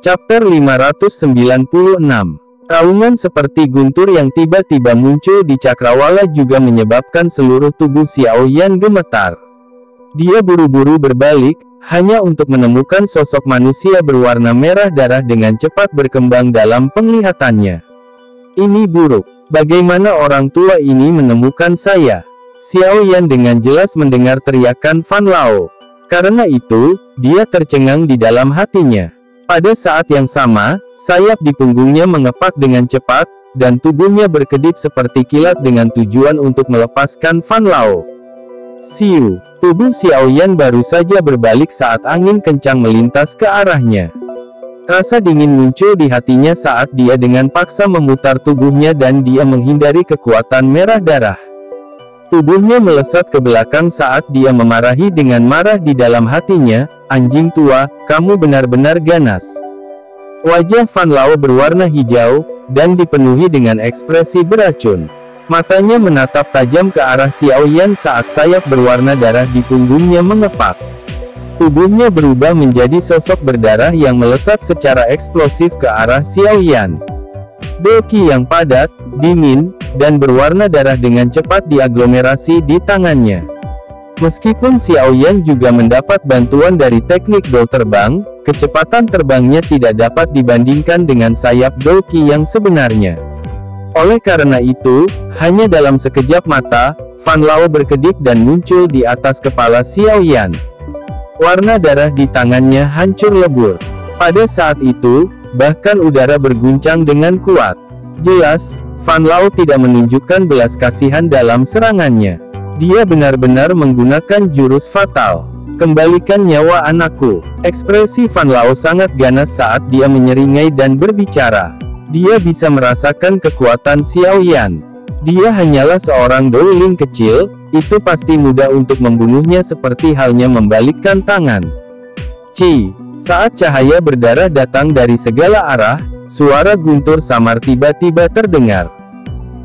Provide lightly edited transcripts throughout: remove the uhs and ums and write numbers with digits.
Chapter 596. Raungan seperti guntur yang tiba-tiba muncul di cakrawala juga menyebabkan seluruh tubuh Xiao Yan gemetar. Dia buru-buru berbalik, hanya untuk menemukan sosok manusia berwarna merah darah dengan cepat berkembang dalam penglihatannya. Ini buruk. Bagaimana orang tua ini menemukan saya? Xiao Yan dengan jelas mendengar teriakan Fan Lao. Karena itu, dia tercengang di dalam hatinya. Pada saat yang sama, sayap di punggungnya mengepak dengan cepat, dan tubuhnya berkedip seperti kilat dengan tujuan untuk melepaskan Fan Lao. Siu, tubuh Xiao Yan baru saja berbalik saat angin kencang melintas ke arahnya. Rasa dingin muncul di hatinya saat dia dengan paksa memutar tubuhnya dan dia menghindari kekuatan merah darah. Tubuhnya melesat ke belakang saat dia memarahi dengan marah di dalam hatinya, "Anjing tua, kamu benar-benar ganas." Wajah Fan Lao berwarna hijau, dan dipenuhi dengan ekspresi beracun. Matanya menatap tajam ke arah Xiao Yan saat sayap berwarna darah di punggungnya mengepak. Tubuhnya berubah menjadi sosok berdarah yang melesat secara eksplosif ke arah Xiao Yan. Doki yang padat, dingin, dan berwarna darah dengan cepat diaglomerasi di tangannya. Meskipun Xiao Yan juga mendapat bantuan dari teknik do terbang, kecepatan terbangnya tidak dapat dibandingkan dengan sayap Doki yang sebenarnya. Oleh karena itu, hanya dalam sekejap mata, Fan Lao berkedip dan muncul di atas kepala Xiao Yan. Warna darah di tangannya hancur lebur. Pada saat itu, bahkan udara berguncang dengan kuat. Jelas, Fan Lao tidak menunjukkan belas kasihan dalam serangannya. Dia benar-benar menggunakan jurus fatal. "Kembalikan nyawa anakku." Ekspresi Fan Lao sangat ganas saat dia menyeringai dan berbicara. Dia bisa merasakan kekuatan Xiao Yan. Dia hanyalah seorang douling kecil, itu pasti mudah untuk membunuhnya seperti halnya membalikkan tangan. Saat cahaya berdarah datang dari segala arah, suara guntur samar tiba-tiba terdengar.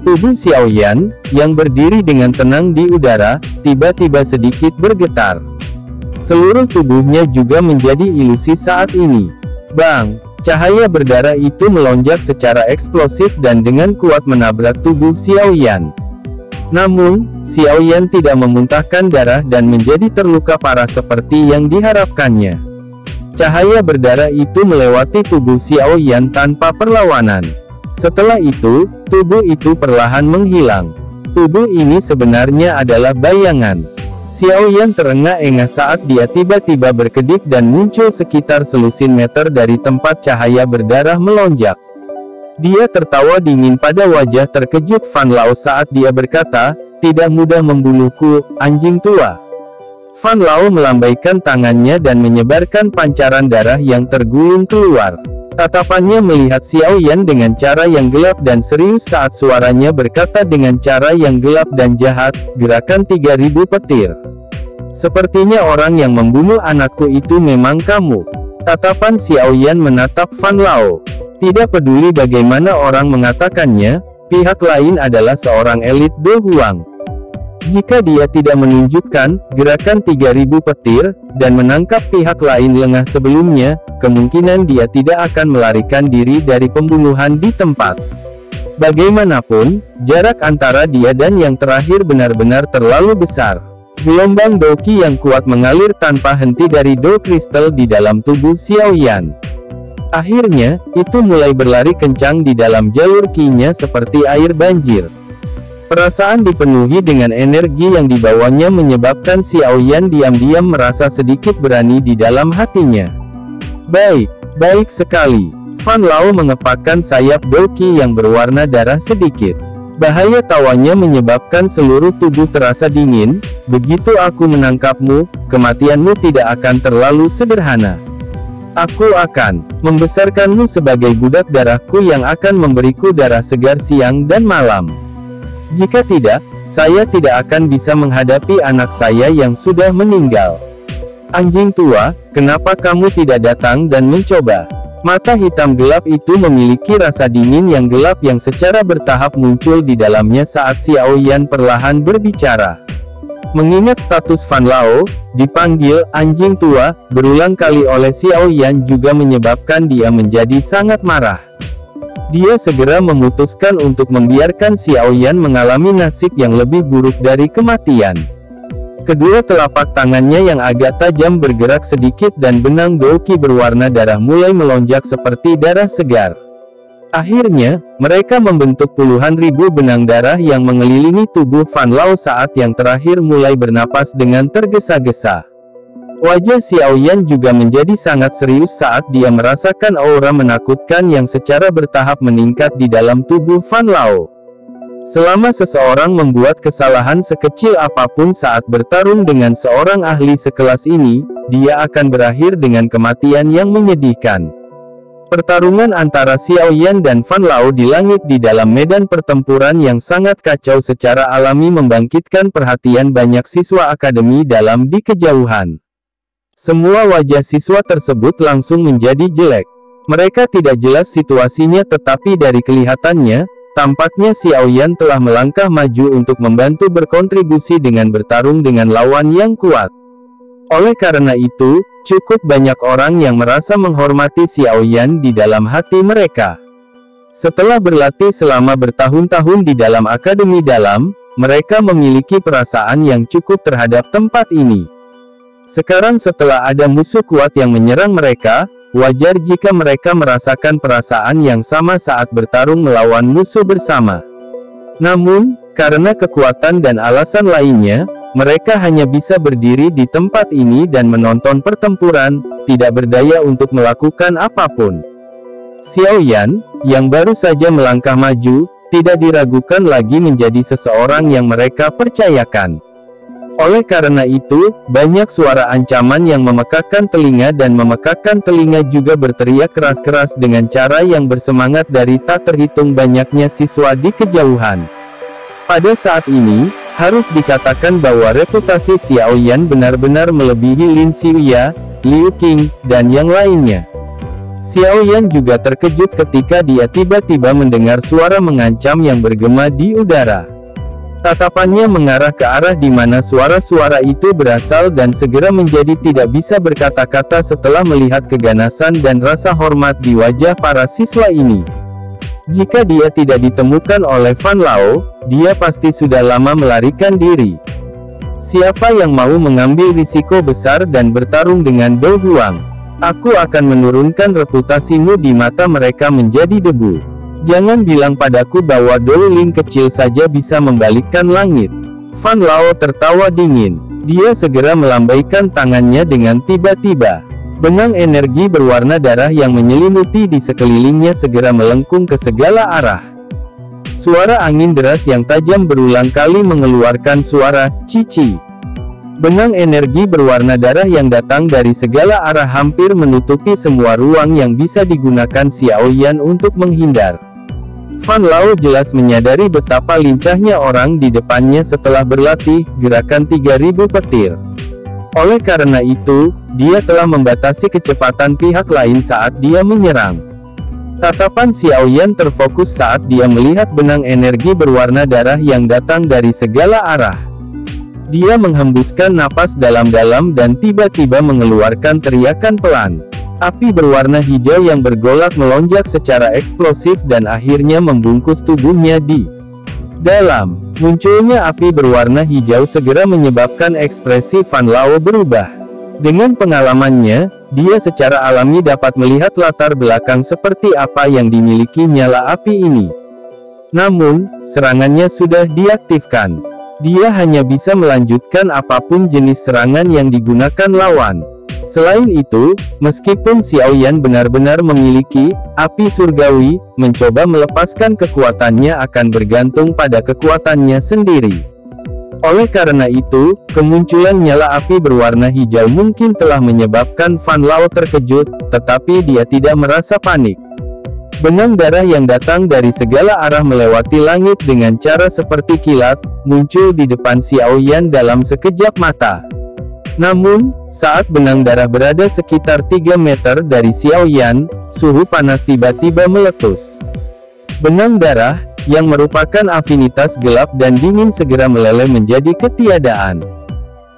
Tubuh Xiao Yan, yang berdiri dengan tenang di udara, tiba-tiba sedikit bergetar. Seluruh tubuhnya juga menjadi ilusi saat ini. Bang! Cahaya berdarah itu melonjak secara eksplosif dan dengan kuat menabrak tubuh Xiao Yan. Namun, Xiao Yan tidak memuntahkan darah dan menjadi terluka parah seperti yang diharapkannya. Cahaya berdarah itu melewati tubuh Xiao Yan tanpa perlawanan. Setelah itu, tubuh itu perlahan menghilang. Tubuh ini sebenarnya adalah bayangan. Xiao Yan terengah-engah saat dia tiba-tiba berkedip dan muncul sekitar selusin meter dari tempat cahaya berdarah melonjak. Dia tertawa dingin pada wajah terkejut Fan Lao saat dia berkata, "Tidak mudah membunuhku, anjing tua." Fan Lao melambaikan tangannya dan menyebarkan pancaran darah yang tergulung keluar. Tatapannya melihat Xiao Yan dengan cara yang gelap dan serius saat suaranya berkata dengan cara yang gelap dan jahat, "Gerakan 3000 petir. Sepertinya orang yang membunuh anakku itu memang kamu." Tatapan Xiao Yan menatap Fan Lao. Tidak peduli bagaimana orang mengatakannya, pihak lain adalah seorang elit Do Huang. Jika dia tidak menunjukkan gerakan 3000 petir, dan menangkap pihak lain lengah sebelumnya, kemungkinan dia tidak akan melarikan diri dari pembunuhan di tempat. Bagaimanapun, jarak antara dia dan yang terakhir benar-benar terlalu besar. Gelombang Doki yang kuat mengalir tanpa henti dari Do Kristal di dalam tubuh Xiao Yan. Akhirnya, itu mulai berlari kencang di dalam jalur ki-nya seperti air banjir. Perasaan dipenuhi dengan energi yang dibawanya menyebabkan Xiao Yan diam-diam merasa sedikit berani di dalam hatinya. Baik sekali. Fan Lao mengepakkan sayap Doki yang berwarna darah sedikit. Bahaya tawanya menyebabkan seluruh tubuh terasa dingin. "Begitu aku menangkapmu, kematianmu tidak akan terlalu sederhana. Aku akan membesarkanmu sebagai budak darahku yang akan memberiku darah segar siang dan malam. Jika tidak, saya tidak akan bisa menghadapi anak saya yang sudah meninggal." "Anjing tua, kenapa kamu tidak datang dan mencoba?" Mata hitam gelap itu memiliki rasa dingin yang gelap yang secara bertahap muncul di dalamnya saat Xiao Yan perlahan berbicara. Mengingat status Fan Lao, dipanggil anjing tua, berulang kali oleh Xiao Yan juga menyebabkan dia menjadi sangat marah. Dia segera memutuskan untuk membiarkan Xiao Yan mengalami nasib yang lebih buruk dari kematian. Kedua telapak tangannya yang agak tajam bergerak sedikit dan benang Douqi berwarna darah mulai melonjak seperti darah segar. Akhirnya, mereka membentuk puluhan ribu benang darah yang mengelilingi tubuh Fan Lao saat yang terakhir mulai bernapas dengan tergesa-gesa. Wajah Xiao Yan juga menjadi sangat serius saat dia merasakan aura menakutkan yang secara bertahap meningkat di dalam tubuh Fan Lao. Selama seseorang membuat kesalahan sekecil apapun saat bertarung dengan seorang ahli sekelas ini, dia akan berakhir dengan kematian yang menyedihkan. Pertarungan antara Xiao Yan dan Fan Lao di langit di dalam medan pertempuran yang sangat kacau secara alami membangkitkan perhatian banyak siswa akademi dalam di kejauhan. Semua wajah siswa tersebut langsung menjadi jelek. Mereka tidak jelas situasinya tetapi dari kelihatannya, tampaknya Xiao Yan telah melangkah maju untuk membantu berkontribusi dengan bertarung dengan lawan yang kuat. Oleh karena itu, cukup banyak orang yang merasa menghormati Xiao Yan di dalam hati mereka. Setelah berlatih selama bertahun-tahun di dalam akademi dalam, mereka memiliki perasaan yang cukup terhadap tempat ini. Sekarang setelah ada musuh kuat yang menyerang mereka, wajar jika mereka merasakan perasaan yang sama saat bertarung melawan musuh bersama. Namun, karena kekuatan dan alasan lainnya, mereka hanya bisa berdiri di tempat ini dan menonton pertempuran, tidak berdaya untuk melakukan apapun. Xiao Yan, yang baru saja melangkah maju, tidak diragukan lagi menjadi seseorang yang mereka percayakan. Oleh karena itu, banyak suara ancaman yang memekakkan telinga dan memekakkan telinga juga berteriak keras-keras dengan cara yang bersemangat dari tak terhitung banyaknya siswa di kejauhan. Pada saat ini, harus dikatakan bahwa reputasi Xiao Yan benar-benar melebihi Lin Xiuya, Liu Qing, dan yang lainnya. Xiao Yan juga terkejut ketika dia tiba-tiba mendengar suara mengancam yang bergema di udara. Tatapannya mengarah ke arah di mana suara-suara itu berasal dan segera menjadi tidak bisa berkata-kata setelah melihat keganasan dan rasa hormat di wajah para siswa ini. Jika dia tidak ditemukan oleh Fan Lao, dia pasti sudah lama melarikan diri. Siapa yang mau mengambil risiko besar dan bertarung dengan Dou Huang? Aku akan menurunkan reputasimu di mata mereka menjadi debu. Jangan bilang padaku bahwa Dou Ling kecil saja bisa membalikkan langit. Fan Lao tertawa dingin. Dia segera melambaikan tangannya dengan tiba-tiba. Benang energi berwarna darah yang menyelimuti di sekelilingnya segera melengkung ke segala arah. Suara angin deras yang tajam berulang kali mengeluarkan suara cici. Benang energi berwarna darah yang datang dari segala arah hampir menutupi semua ruang yang bisa digunakan Xiao Yan untuk menghindar. Fan Lao jelas menyadari betapa lincahnya orang di depannya setelah berlatih gerakan 3000 petir. Oleh karena itu, dia telah membatasi kecepatan pihak lain saat dia menyerang. Tatapan Xiao Yan terfokus saat dia melihat benang energi berwarna darah yang datang dari segala arah. Dia menghembuskan napas dalam-dalam dan tiba-tiba mengeluarkan teriakan pelan. Api berwarna hijau yang bergolak melonjak secara eksplosif dan akhirnya membungkus tubuhnya di dalam. Munculnya api berwarna hijau segera menyebabkan ekspresi Fan Lao berubah. Dengan pengalamannya, dia secara alami dapat melihat latar belakang seperti apa yang dimiliki nyala api ini. Namun, serangannya sudah diaktifkan. Dia hanya bisa melanjutkan apapun jenis serangan yang digunakan lawan. Selain itu, meskipun Xiao Yan benar-benar memiliki api surgawi, mencoba melepaskan kekuatannya akan bergantung pada kekuatannya sendiri. Oleh karena itu, kemunculan nyala api berwarna hijau mungkin telah menyebabkan Fan Lao terkejut, tetapi dia tidak merasa panik. Benang darah yang datang dari segala arah melewati langit dengan cara seperti kilat, muncul di depan Xiao Yan dalam sekejap mata. Namun, saat benang darah berada sekitar 3 meter dari Xiao Yan, suhu panas tiba-tiba meletus. Benang darah, yang merupakan afinitas gelap dan dingin segera meleleh menjadi ketiadaan.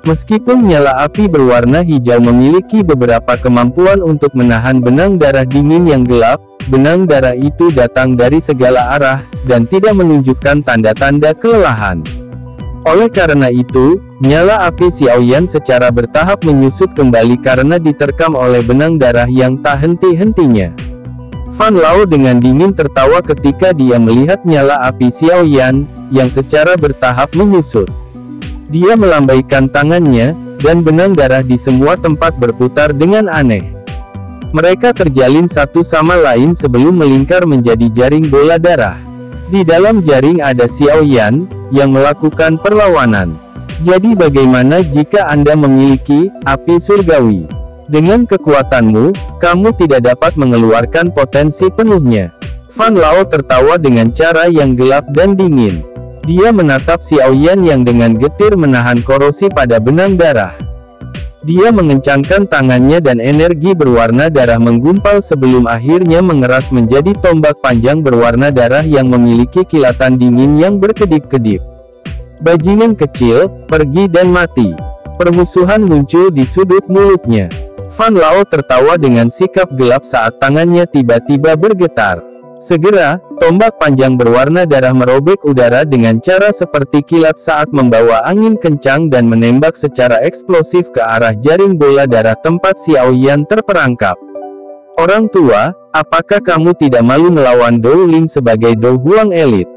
Meskipun nyala api berwarna hijau memiliki beberapa kemampuan untuk menahan benang darah dingin yang gelap, benang darah itu datang dari segala arah, dan tidak menunjukkan tanda-tanda kelelahan. Oleh karena itu, nyala api Xiaoyan secara bertahap menyusut kembali karena diterkam oleh benang darah yang tak henti-hentinya. Fan Lao dengan dingin tertawa ketika dia melihat nyala api Xiaoyan, yang secara bertahap menyusut. Dia melambaikan tangannya, dan benang darah di semua tempat berputar dengan aneh. Mereka terjalin satu sama lain sebelum melingkar menjadi jaring bola darah. Di dalam jaring ada Xiaoyan, yang melakukan perlawanan. Jadi bagaimana jika Anda memiliki api surgawi? Dengan kekuatanmu, kamu tidak dapat mengeluarkan potensi penuhnya. Fan Lao tertawa dengan cara yang gelap dan dingin. Dia menatap Xiaoyan yang dengan getir menahan korosi pada benang darah. Dia mengencangkan tangannya dan energi berwarna darah menggumpal sebelum akhirnya mengeras menjadi tombak panjang berwarna darah yang memiliki kilatan dingin yang berkedip-kedip. Bajingan kecil, pergi dan mati. Permusuhan muncul di sudut mulutnya. Fan Lao tertawa dengan sikap gelap saat tangannya tiba-tiba bergetar. Segera, tombak panjang berwarna darah merobek udara dengan cara seperti kilat saat membawa angin kencang dan menembak secara eksplosif ke arah jaring bola darah tempat Xiaoyan terperangkap. Orang tua, apakah kamu tidak malu melawan Dou Ling sebagai Dou Huang elit?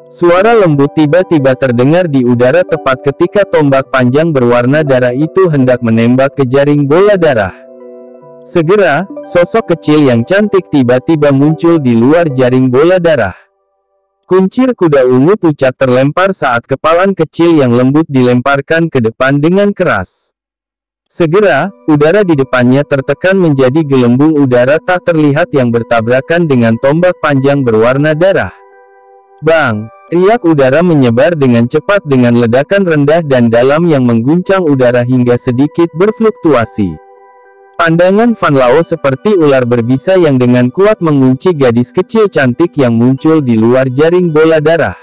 Suara lembut tiba-tiba terdengar di udara tepat ketika tombak panjang berwarna darah itu hendak menembak ke jaring bola darah. Segera, sosok kecil yang cantik tiba-tiba muncul di luar jaring bola darah. Kuncir kuda ungu pucat terlempar saat kepalan kecil yang lembut dilemparkan ke depan dengan keras. Segera, udara di depannya tertekan menjadi gelembung udara tak terlihat yang bertabrakan dengan tombak panjang berwarna darah. Bang! Riak udara menyebar dengan cepat dengan ledakan rendah dan dalam yang mengguncang udara hingga sedikit berfluktuasi. Pandangan Fan Lao seperti ular berbisa yang dengan kuat mengunci gadis kecil cantik yang muncul di luar jaring bola darah.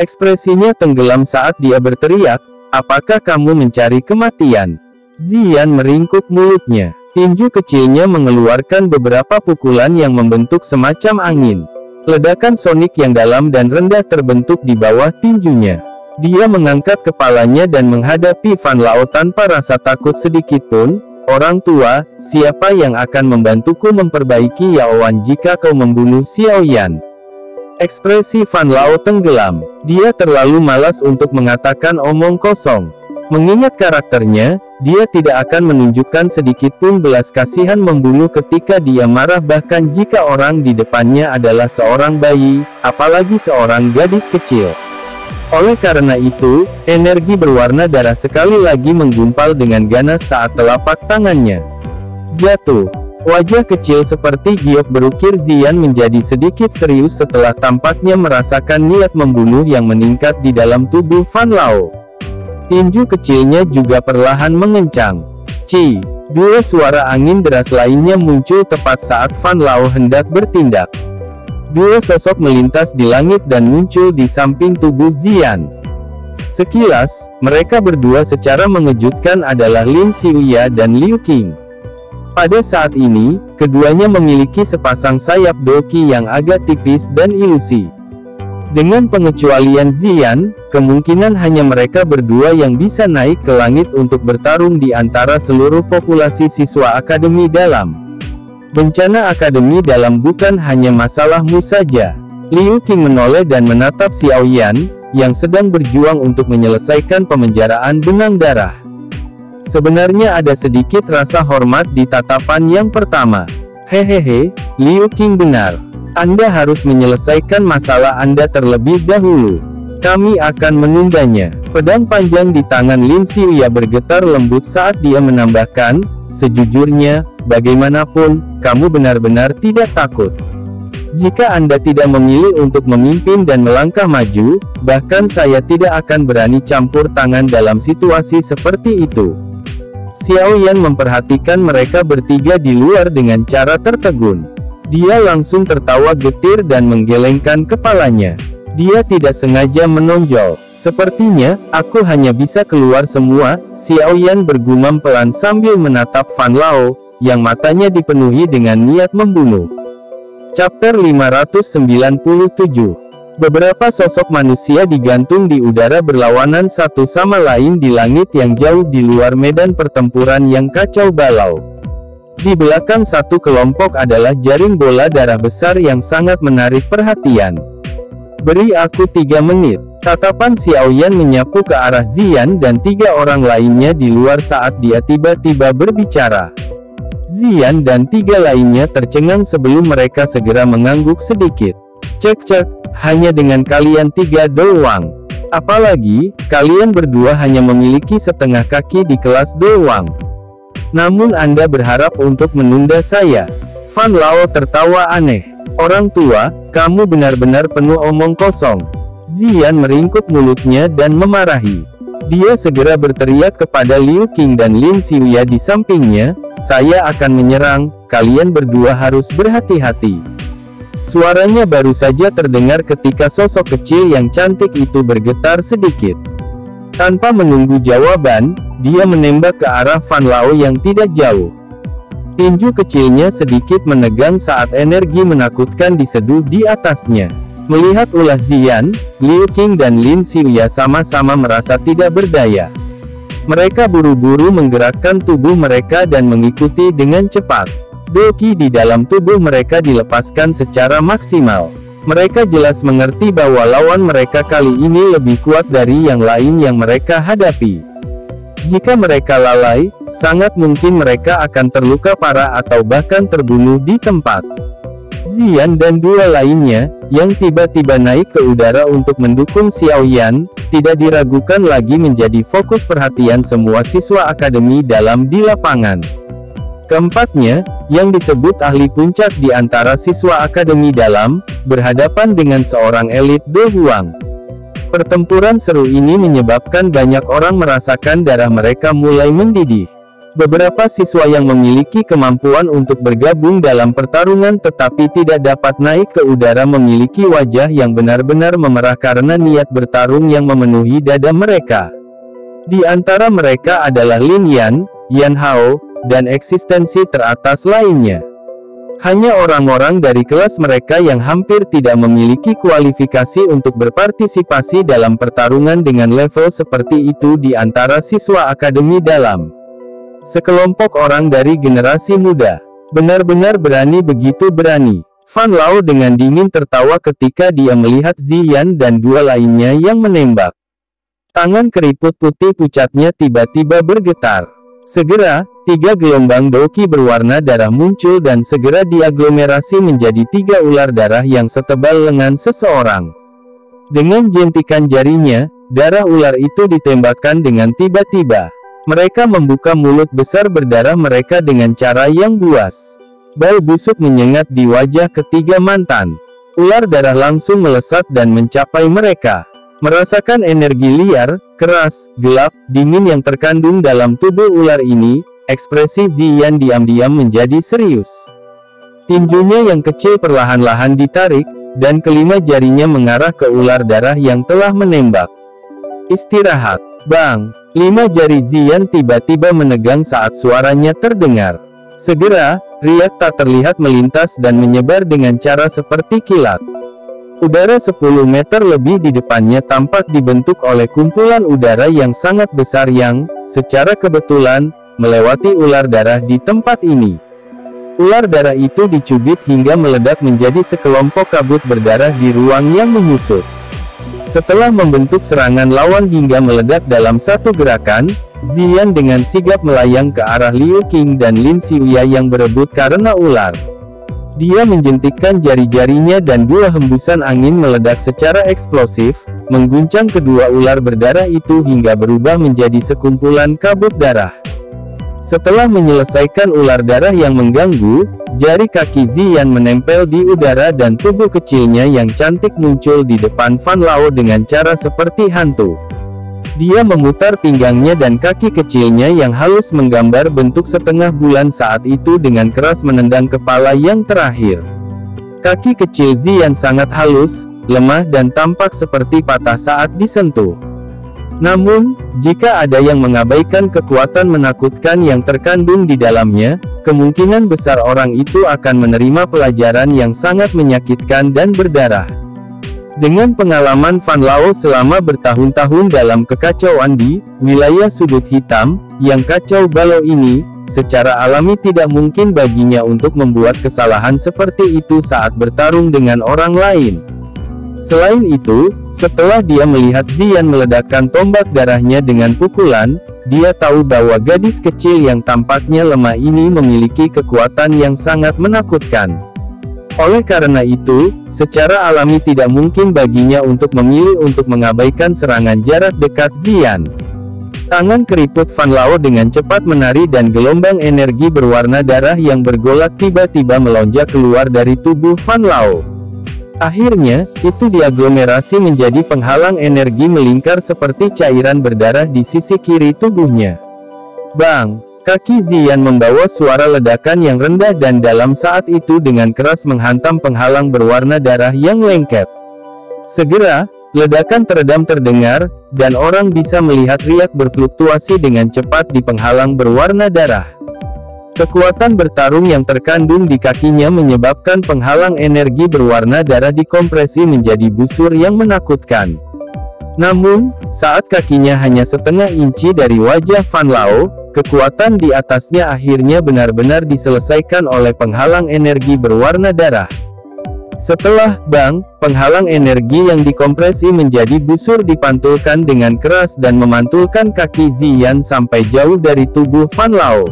Ekspresinya tenggelam saat dia berteriak, "Apakah kamu mencari kematian?" Ziyan meringkuk mulutnya. Tinju kecilnya mengeluarkan beberapa pukulan yang membentuk semacam angin. Ledakan sonik yang dalam dan rendah terbentuk di bawah tinjunya. Dia mengangkat kepalanya dan menghadapi Fan Lao tanpa rasa takut sedikitpun. "Orang tua, siapa yang akan membantuku memperbaiki Yaowan jika kau membunuh Xiaoyan?" Ekspresi Fan Lao tenggelam. Dia terlalu malas untuk mengatakan omong kosong. Mengingat karakternya, dia tidak akan menunjukkan sedikitpun belas kasihan membunuh ketika dia marah bahkan jika orang di depannya adalah seorang bayi, apalagi seorang gadis kecil. Oleh karena itu, energi berwarna darah sekali lagi menggumpal dengan ganas saat telapak tangannya jatuh. Wajah kecil seperti giok berukir Ziyan menjadi sedikit serius setelah tampaknya merasakan niat membunuh yang meningkat di dalam tubuh Fan Lao. Tinju kecilnya juga perlahan mengencang. Ci! Dua suara angin deras lainnya muncul tepat saat Fan Lao hendak bertindak. Dua sosok melintas di langit dan muncul di samping tubuh Ziyan. Sekilas, mereka berdua secara mengejutkan adalah Lin Xiuya dan Liu Qing. Pada saat ini, keduanya memiliki sepasang sayap doki yang agak tipis dan ilusi. Dengan pengecualian Ziyan, kemungkinan hanya mereka berdua yang bisa naik ke langit untuk bertarung di antara seluruh populasi siswa Akademi Dalam. Bencana Akademi Dalam bukan hanya masalahmu saja. Liu Qing menoleh dan menatap Xiaoyan, yang sedang berjuang untuk menyelesaikan pemenjaraan benang darah. Sebenarnya ada sedikit rasa hormat di tatapan yang pertama. Hehehe, Liu Qing benar. Anda harus menyelesaikan masalah Anda terlebih dahulu. Kami akan menundanya. Pedang panjang di tangan Lin Xiuya bergetar lembut saat dia menambahkan, "Sejujurnya, bagaimanapun, kamu benar-benar tidak takut. Jika Anda tidak memilih untuk memimpin dan melangkah maju, bahkan saya tidak akan berani campur tangan dalam situasi seperti itu." Xiaoyan memperhatikan mereka bertiga di luar dengan cara tertegun. Dia langsung tertawa getir dan menggelengkan kepalanya. Dia tidak sengaja menonjol. Sepertinya, aku hanya bisa keluar semua, Xiaoyan bergumam pelan sambil menatap Fan Lao, yang matanya dipenuhi dengan niat membunuh. Chapter 597. Beberapa sosok manusia digantung di udara berlawanan satu sama lain di langit yang jauh di luar medan pertempuran yang kacau balau. Di belakang satu kelompok adalah jaring bola darah besar yang sangat menarik perhatian. Beri aku 3 menit. Tatapan Xiaoyan menyapu ke arah Ziyan dan 3 orang lainnya di luar saat dia tiba-tiba berbicara. Ziyan dan 3 lainnya tercengang sebelum mereka segera mengangguk sedikit. Cek, hanya dengan kalian 3 doang. Apalagi, kalian berdua hanya memiliki setengah kaki di kelas doang. Namun Anda berharap untuk menunda saya. Fan Lao tertawa aneh. Orang tua, kamu benar-benar penuh omong kosong. Ziyan meringkuk mulutnya dan memarahi. Dia segera berteriak kepada Liu Qing dan Lin Xiuya di sampingnya, saya akan menyerang, kalian berdua harus berhati-hati. Suaranya baru saja terdengar ketika sosok kecil yang cantik itu bergetar sedikit. Tanpa menunggu jawaban, dia menembak ke arah Fan Lao yang tidak jauh. Tinju kecilnya sedikit menegang saat energi menakutkan diseduh di atasnya. Melihat ulah Ziyan, Liu Qing dan Lin Xiuya sama-sama merasa tidak berdaya. Mereka buru-buru menggerakkan tubuh mereka dan mengikuti dengan cepat. Doki di dalam tubuh mereka dilepaskan secara maksimal. Mereka jelas mengerti bahwa lawan mereka kali ini lebih kuat dari yang lain yang mereka hadapi. Jika mereka lalai, sangat mungkin mereka akan terluka parah atau bahkan terbunuh di tempat. Ziyan dan 2 lainnya, yang tiba-tiba naik ke udara untuk mendukung Xiaoyan, tidak diragukan lagi menjadi fokus perhatian semua siswa akademi dalam di lapangan. Keempatnya, yang disebut ahli puncak di antara siswa akademi dalam, berhadapan dengan seorang elit Do Huang. Pertempuran seru ini menyebabkan banyak orang merasakan darah mereka mulai mendidih. Beberapa siswa yang memiliki kemampuan untuk bergabung dalam pertarungan tetapi tidak dapat naik ke udara memiliki wajah yang benar-benar memerah karena niat bertarung yang memenuhi dada mereka. Di antara mereka adalah Lin Yan, Yan Hao, dan eksistensi teratas lainnya. Hanya orang-orang dari kelas mereka yang hampir tidak memiliki kualifikasi untuk berpartisipasi dalam pertarungan dengan level seperti itu di antara siswa akademi dalam. Sekelompok orang dari generasi muda. Benar-benar berani, begitu berani. Fan Lao dengan dingin tertawa ketika dia melihat Ziyan dan 2 lainnya yang menembak. Tangan keriput putih pucatnya tiba-tiba bergetar. Segera, 3 gelombang doki berwarna darah muncul dan segera diaglomerasi menjadi 3 ular darah yang setebal lengan seseorang. Dengan jentikan jarinya, darah ular itu ditembakkan dengan tiba-tiba. Mereka membuka mulut besar berdarah mereka dengan cara yang buas. Bau busuk menyengat di wajah ketiga mantan. Ular darah langsung melesat dan mencapai mereka. Merasakan energi liar, keras, gelap, dingin yang terkandung dalam tubuh ular ini, ekspresi Ziyan diam-diam menjadi serius. Tinjunya yang kecil perlahan-lahan ditarik, dan kelima jarinya mengarah ke ular darah yang telah menembak. Istirahat. Bang! 5 jari Ziyan tiba-tiba menegang saat suaranya terdengar. Segera, riak tak terlihat melintas dan menyebar dengan cara seperti kilat. Udara 10 meter lebih di depannya tampak dibentuk oleh kumpulan udara yang sangat besar yang, secara kebetulan, melewati ular darah di tempat ini. Ular darah itu dicubit hingga meledak menjadi sekelompok kabut berdarah di ruang yang menyusut. Setelah membentuk serangan lawan hingga meledak dalam satu gerakan, Ziyan dengan sigap melayang ke arah Liu Qing dan Lin Xiuya yang berebut karena ular. Dia menjentikkan jari-jarinya dan 2 hembusan angin meledak secara eksplosif, mengguncang kedua ular berdarah itu hingga berubah menjadi sekumpulan kabut darah. Setelah menyelesaikan ular darah yang mengganggu, jari kaki Ziyan menempel di udara dan tubuh kecilnya yang cantik muncul di depan Fan Lao dengan cara seperti hantu. Dia memutar pinggangnya dan kaki kecilnya yang halus menggambar bentuk setengah bulan saat itu dengan keras menendang kepala yang terakhir. Kaki kecil Ziyan sangat halus, lemah dan tampak seperti patah saat disentuh. Namun, jika ada yang mengabaikan kekuatan menakutkan yang terkandung di dalamnya, kemungkinan besar orang itu akan menerima pelajaran yang sangat menyakitkan dan berdarah. Dengan pengalaman Fan Lao selama bertahun-tahun dalam kekacauan di wilayah sudut hitam yang kacau balau ini, secara alami tidak mungkin baginya untuk membuat kesalahan seperti itu saat bertarung dengan orang lain. Selain itu, setelah dia melihat Ziyan meledakkan tombak darahnya dengan pukulan, dia tahu bahwa gadis kecil yang tampaknya lemah ini memiliki kekuatan yang sangat menakutkan. Oleh karena itu, secara alami tidak mungkin baginya untuk memilih untuk mengabaikan serangan jarak dekat Ziyan. Tangan keriput Fan Lao dengan cepat menari dan gelombang energi berwarna darah yang bergolak tiba-tiba melonjak keluar dari tubuh Fan Lao. Akhirnya, itu diaglomerasi menjadi penghalang energi melingkar seperti cairan berdarah di sisi kiri tubuhnya. Bang! Kaki Ziyan membawa suara ledakan yang rendah dan dalam saat itu dengan keras menghantam penghalang berwarna darah yang lengket. Segera, ledakan teredam terdengar, dan orang bisa melihat riak berfluktuasi dengan cepat di penghalang berwarna darah. Kekuatan bertarung yang terkandung di kakinya menyebabkan penghalang energi berwarna darah dikompresi menjadi busur yang menakutkan. Namun, saat kakinya hanya setengah inci dari wajah Fan Lao, kekuatan di atasnya akhirnya benar-benar diselesaikan oleh penghalang energi berwarna darah. Setelah bang, penghalang energi yang dikompresi menjadi busur dipantulkan dengan keras dan memantulkan kaki Ziyan sampai jauh dari tubuh Fan Lao.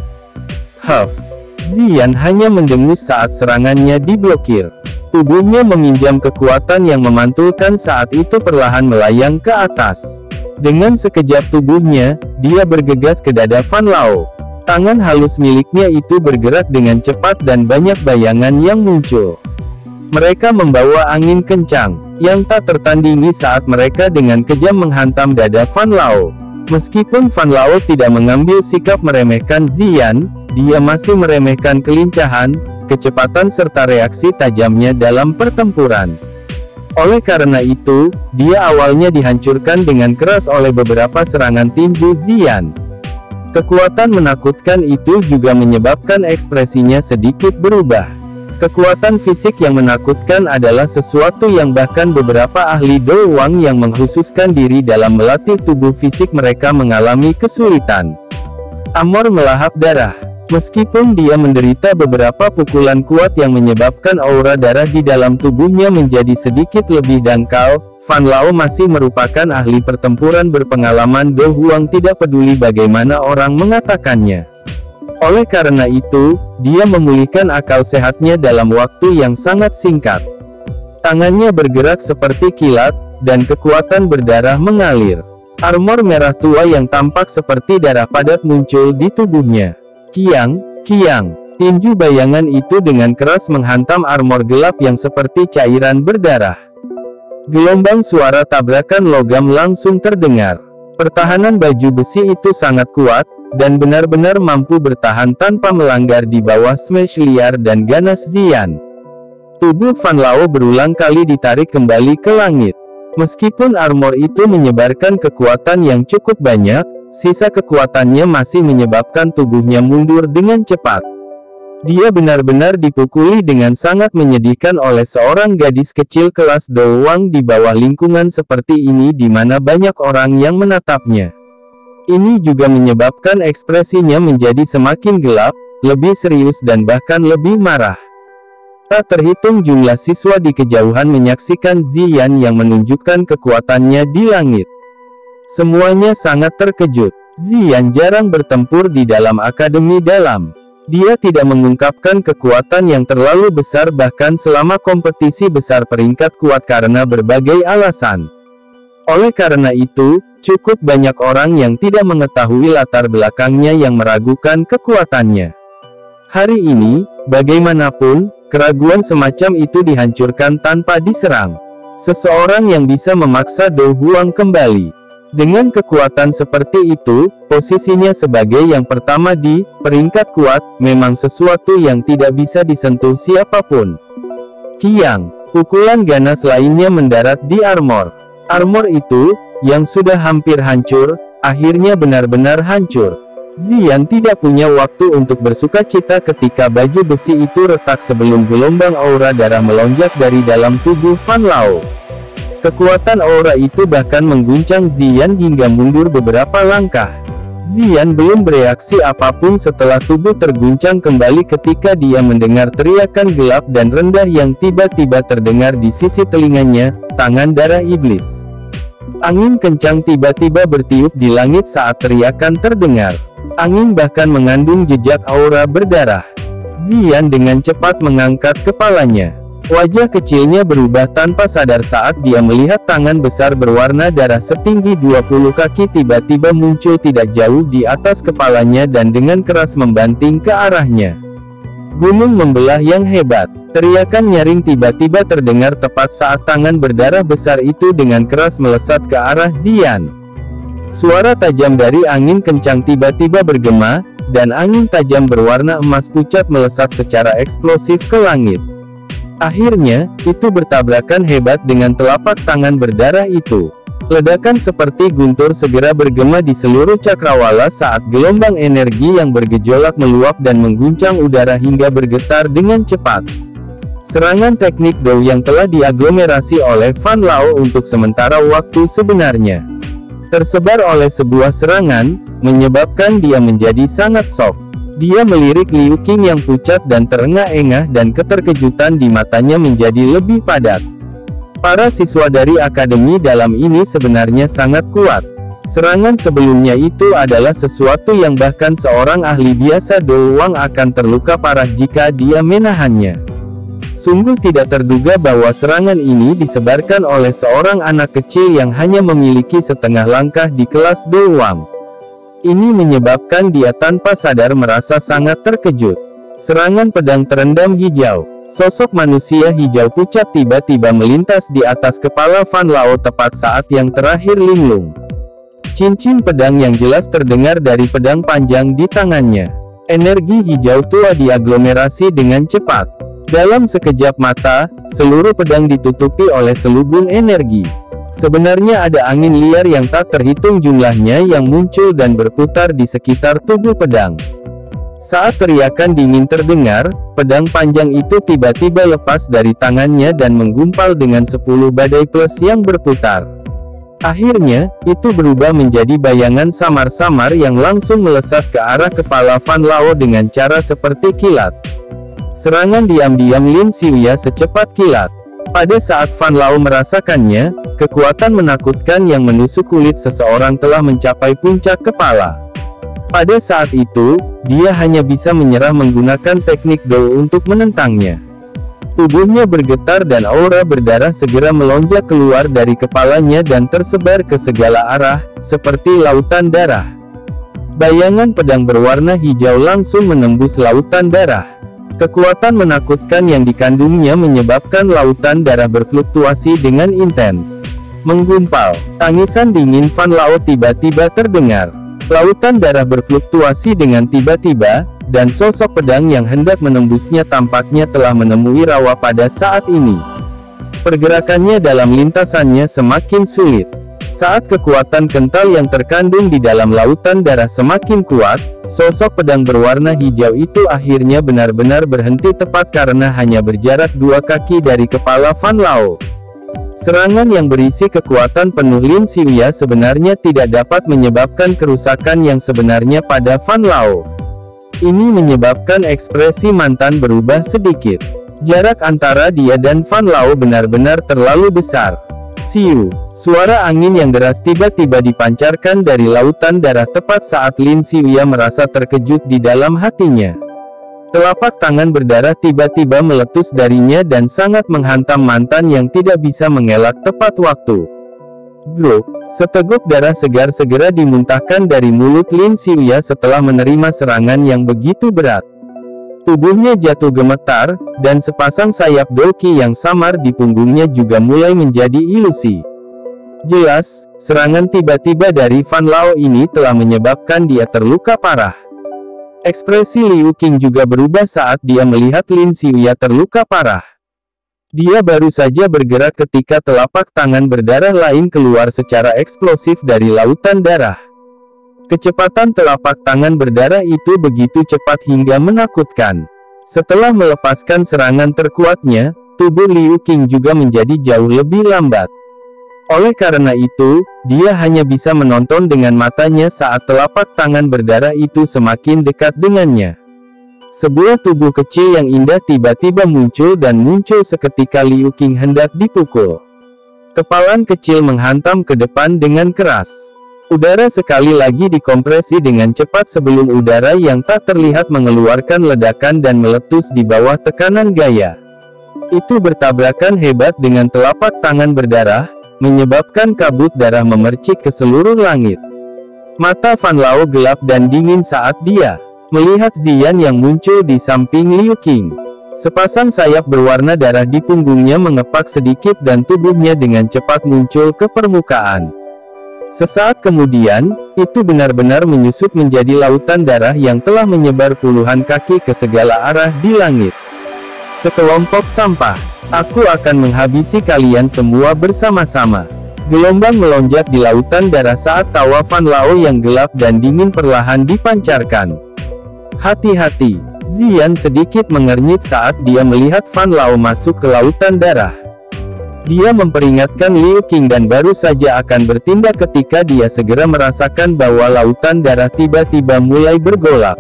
Ziyan hanya mendengus saat serangannya diblokir. Tubuhnya meminjam kekuatan yang memantulkan saat itu perlahan melayang ke atas. Dengan sekejap tubuhnya, dia bergegas ke dada Fan Lao. Tangan halus miliknya itu bergerak dengan cepat dan banyak bayangan yang muncul. Mereka membawa angin kencang, yang tak tertandingi saat mereka dengan kejam menghantam dada Fan Lao. Meskipun Fan Lao tidak mengambil sikap meremehkan Ziyan, dia masih meremehkan kelincahan, kecepatan serta reaksi tajamnya dalam pertempuran. Oleh karena itu, dia awalnya dihancurkan dengan keras oleh beberapa serangan tinju Ziyan. Kekuatan menakutkan itu juga menyebabkan ekspresinya sedikit berubah. Kekuatan fisik yang menakutkan adalah sesuatu yang bahkan beberapa ahli Do Wang yang mengkhususkan diri dalam melatih tubuh fisik mereka mengalami kesulitan. Amor melahap darah. Meskipun dia menderita beberapa pukulan kuat yang menyebabkan aura darah di dalam tubuhnya menjadi sedikit lebih dangkal, Fan Lao masih merupakan ahli pertempuran berpengalaman Do Huang tidak peduli bagaimana orang mengatakannya. Oleh karena itu, dia memulihkan akal sehatnya dalam waktu yang sangat singkat. Tangannya bergerak seperti kilat, dan kekuatan berdarah mengalir. Armor merah tua yang tampak seperti darah padat muncul di tubuhnya. Kiang, kiang, tinju bayangan itu dengan keras menghantam armor gelap yang seperti cairan berdarah. Gelombang suara tabrakan logam langsung terdengar. Pertahanan baju besi itu sangat kuat, dan benar-benar mampu bertahan tanpa melanggar di bawah smash liar dan ganas Ziyan. Tubuh Fan Lao berulang kali ditarik kembali ke langit. Meskipun armor itu menyebarkan kekuatan yang cukup banyak, sisa kekuatannya masih menyebabkan tubuhnya mundur dengan cepat. Dia benar-benar dipukuli dengan sangat menyedihkan oleh seorang gadis kecil kelas Do Wang di bawah lingkungan seperti ini di mana banyak orang yang menatapnya. Ini juga menyebabkan ekspresinya menjadi semakin gelap, lebih serius dan bahkan lebih marah. Tak terhitung jumlah siswa di kejauhan menyaksikan Ziyan yang menunjukkan kekuatannya di langit. Semuanya sangat terkejut. Ziyan jarang bertempur di dalam akademi dalam. Dia tidak mengungkapkan kekuatan yang terlalu besar bahkan selama kompetisi besar peringkat kuat karena berbagai alasan. Oleh karena itu, cukup banyak orang yang tidak mengetahui latar belakangnya yang meragukan kekuatannya. Hari ini, bagaimanapun, keraguan semacam itu dihancurkan tanpa diserang. Seseorang yang bisa memaksa Do Huang kembali. Dengan kekuatan seperti itu, posisinya sebagai yang pertama di peringkat kuat, memang sesuatu yang tidak bisa disentuh siapapun. Kiang, pukulan ganas lainnya mendarat di armor. Armor itu, yang sudah hampir hancur, akhirnya benar-benar hancur. Ziyan tidak punya waktu untuk bersukacita ketika baju besi itu retak sebelum gelombang aura darah melonjak dari dalam tubuh Fan Lao. Kekuatan aura itu bahkan mengguncang Ziyan hingga mundur beberapa langkah. Ziyan belum bereaksi apapun setelah tubuh terguncang kembali ketika dia mendengar teriakan gelap dan rendah yang tiba-tiba terdengar di sisi telinganya, tangan darah iblis. Angin kencang tiba-tiba bertiup di langit saat teriakan terdengar. Angin bahkan mengandung jejak aura berdarah. Ziyan dengan cepat mengangkat kepalanya. Wajah kecilnya berubah tanpa sadar saat dia melihat tangan besar berwarna darah setinggi 20 kaki tiba-tiba muncul tidak jauh di atas kepalanya dan dengan keras membanting ke arahnya. Gunung membelah yang hebat. Teriakan nyaring tiba-tiba terdengar tepat saat tangan berdarah besar itu dengan keras melesat ke arah Ziyan. Suara tajam dari angin kencang tiba-tiba bergema, dan angin tajam berwarna emas pucat melesat secara eksplosif ke langit. Akhirnya, itu bertabrakan hebat dengan telapak tangan berdarah itu. Ledakan seperti guntur segera bergema di seluruh cakrawala saat gelombang energi yang bergejolak meluap dan mengguncang udara hingga bergetar dengan cepat. Serangan teknik Dou yang telah diaglomerasi oleh Fan Lao untuk sementara waktu sebenarnya tersebar oleh sebuah serangan, menyebabkan dia menjadi sangat shock. Dia melirik Liu Qing yang pucat dan terengah-engah dan keterkejutan di matanya menjadi lebih padat. Para siswa dari akademi dalam ini sebenarnya sangat kuat. Serangan sebelumnya itu adalah sesuatu yang bahkan seorang ahli biasa Dou Wang akan terluka parah jika dia menahannya. Sungguh tidak terduga bahwa serangan ini disebarkan oleh seorang anak kecil yang hanya memiliki setengah langkah di kelas Dou Wang. Ini menyebabkan dia tanpa sadar merasa sangat terkejut. Serangan pedang terendam hijau. Sosok manusia hijau pucat tiba-tiba melintas di atas kepala Fan Lao tepat saat yang terakhir linglung. Cincin pedang yang jelas terdengar dari pedang panjang di tangannya. Energi hijau tua diaglomerasi dengan cepat. Dalam sekejap mata, seluruh pedang ditutupi oleh selubung energi. Sebenarnya ada angin liar yang tak terhitung jumlahnya yang muncul dan berputar di sekitar tubuh pedang. Saat teriakan dingin terdengar, pedang panjang itu tiba-tiba lepas dari tangannya dan menggumpal dengan 10 badai plus yang berputar. Akhirnya, itu berubah menjadi bayangan samar-samar yang langsung melesat ke arah kepala Fan Lao dengan cara seperti kilat. Serangan diam-diam Lin Xiuya secepat kilat. Pada saat Fan Lao merasakannya, kekuatan menakutkan yang menusuk kulit seseorang telah mencapai puncak kepala. Pada saat itu, dia hanya bisa menyerah menggunakan teknik Dou untuk menentangnya. Tubuhnya bergetar dan aura berdarah segera melonjak keluar dari kepalanya dan tersebar ke segala arah, seperti lautan darah. Bayangan pedang berwarna hijau langsung menembus lautan darah. Kekuatan menakutkan yang dikandungnya menyebabkan lautan darah berfluktuasi dengan intens. Menggumpal, tangisan dingin Fan Lao tiba-tiba terdengar. Lautan darah berfluktuasi dengan tiba-tiba, dan sosok pedang yang hendak menembusnya tampaknya telah menemui rawa pada saat ini. Pergerakannya dalam lintasannya semakin sulit. Saat kekuatan kental yang terkandung di dalam lautan darah semakin kuat, sosok pedang berwarna hijau itu akhirnya benar-benar berhenti tepat karena hanya berjarak 2 kaki dari kepala Fan Lao. Serangan yang berisi kekuatan penuh Lin Xiuya sebenarnya tidak dapat menyebabkan kerusakan yang sebenarnya pada Fan Lao. Ini menyebabkan ekspresi mantan berubah sedikit. Jarak antara dia dan Fan Lao benar-benar terlalu besar. Siu, suara angin yang deras tiba-tiba dipancarkan dari lautan darah tepat saat Lin Xiuya merasa terkejut di dalam hatinya. Telapak tangan berdarah tiba-tiba meletus darinya dan sangat menghantam mantan yang tidak bisa mengelak tepat waktu. Grok, seteguk darah segar segera dimuntahkan dari mulut Lin Xiuya setelah menerima serangan yang begitu berat. Tubuhnya jatuh gemetar, dan sepasang sayap Doki yang samar di punggungnya juga mulai menjadi ilusi. Jelas, serangan tiba-tiba dari Fan Lao ini telah menyebabkan dia terluka parah. Ekspresi Liu Qing juga berubah saat dia melihat Lin Xiuya terluka parah. Dia baru saja bergerak ketika telapak tangan berdarah lain keluar secara eksplosif dari lautan darah. Kecepatan telapak tangan berdarah itu begitu cepat hingga menakutkan. Setelah melepaskan serangan terkuatnya, tubuh Liu Qing juga menjadi jauh lebih lambat. Oleh karena itu, dia hanya bisa menonton dengan matanya saat telapak tangan berdarah itu semakin dekat dengannya. Sebuah tubuh kecil yang indah tiba-tiba muncul dan muncul seketika Liu Qing hendak dipukul. Kepalan kecil menghantam ke depan dengan keras. Udara sekali lagi dikompresi dengan cepat sebelum udara yang tak terlihat mengeluarkan ledakan dan meletus di bawah tekanan gaya. Itu bertabrakan hebat dengan telapak tangan berdarah, menyebabkan kabut darah memercik ke seluruh langit. Mata Fan Lao gelap dan dingin saat dia melihat Ziyan yang muncul di samping Liu Qing. Sepasang sayap berwarna darah di punggungnya mengepak sedikit dan tubuhnya dengan cepat muncul ke permukaan. Sesaat kemudian, itu benar-benar menyusut menjadi lautan darah yang telah menyebar puluhan kaki ke segala arah di langit. Sekelompok sampah, aku akan menghabisi kalian semua bersama-sama. Gelombang melonjak di lautan darah saat tawa Fan Lao yang gelap dan dingin perlahan dipancarkan. Hati-hati, Ziyan sedikit mengernyit saat dia melihat Fan Lao masuk ke lautan darah. Dia memperingatkan Liu Qing dan baru saja akan bertindak ketika dia segera merasakan bahwa lautan darah tiba-tiba mulai bergolak.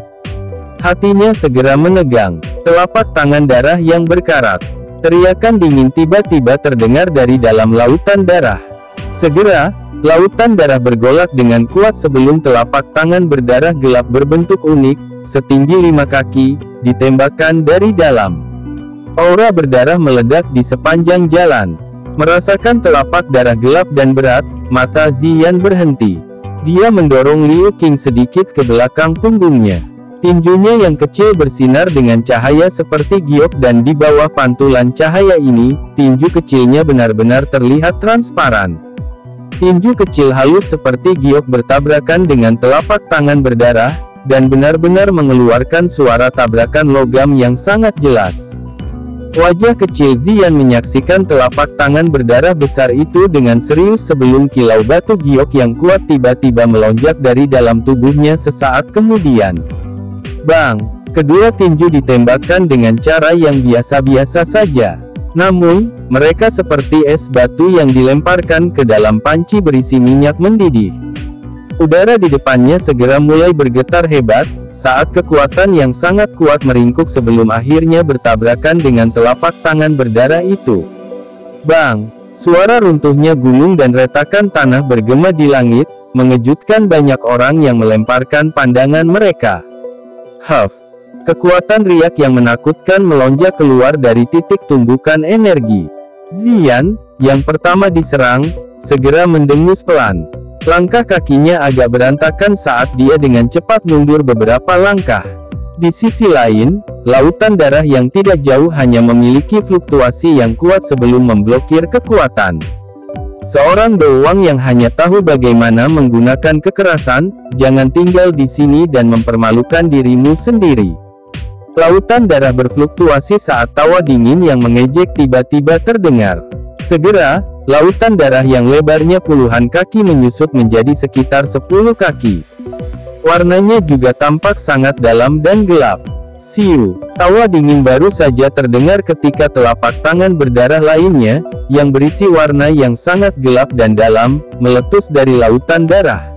Hatinya segera menegang, telapak tangan darah yang berkarat. Teriakan dingin tiba-tiba terdengar dari dalam lautan darah. Segera, lautan darah bergolak dengan kuat sebelum telapak tangan berdarah gelap berbentuk unik, setinggi 5 kaki, ditembakkan dari dalam. Aura berdarah meledak di sepanjang jalan. Merasakan telapak darah gelap dan berat, mata Ziyan berhenti. Dia mendorong Liu Qing sedikit ke belakang punggungnya. Tinjunya yang kecil bersinar dengan cahaya seperti giok dan di bawah pantulan cahaya ini, tinju kecilnya benar-benar terlihat transparan. Tinju kecil halus seperti giok bertabrakan dengan telapak tangan berdarah, dan benar-benar mengeluarkan suara tabrakan logam yang sangat jelas. Wajah kecil Ziyan menyaksikan telapak tangan berdarah besar itu dengan serius sebelum kilau batu giok yang kuat tiba-tiba melonjak dari dalam tubuhnya sesaat kemudian. Bang! Kedua tinju ditembakkan dengan cara yang biasa-biasa saja. Namun, mereka seperti es batu yang dilemparkan ke dalam panci berisi minyak mendidih. Udara di depannya segera mulai bergetar hebat, saat kekuatan yang sangat kuat meringkuk sebelum akhirnya bertabrakan dengan telapak tangan berdarah itu. Bang! Suara runtuhnya gunung dan retakan tanah bergema di langit, mengejutkan banyak orang yang melemparkan pandangan mereka. Huff! Kekuatan riak yang menakutkan melonjak keluar dari titik tumbukan energi. Ziyan, yang pertama diserang, segera mendengus pelan. Langkah kakinya agak berantakan saat dia dengan cepat mundur beberapa langkah. Di sisi lain, lautan darah yang tidak jauh hanya memiliki fluktuasi yang kuat sebelum memblokir kekuatan. Seorang doang yang hanya tahu bagaimana menggunakan kekerasan, jangan tinggal di sini dan mempermalukan dirimu sendiri. Lautan darah berfluktuasi saat tawa dingin yang mengejek tiba-tiba terdengar. Segera, lautan darah yang lebarnya puluhan kaki menyusut menjadi sekitar 10 kaki. Warnanya juga tampak sangat dalam dan gelap. Siu! Tawa dingin baru saja terdengar ketika telapak tangan berdarah lainnya, yang berisi warna yang sangat gelap dan dalam, meletus dari lautan darah.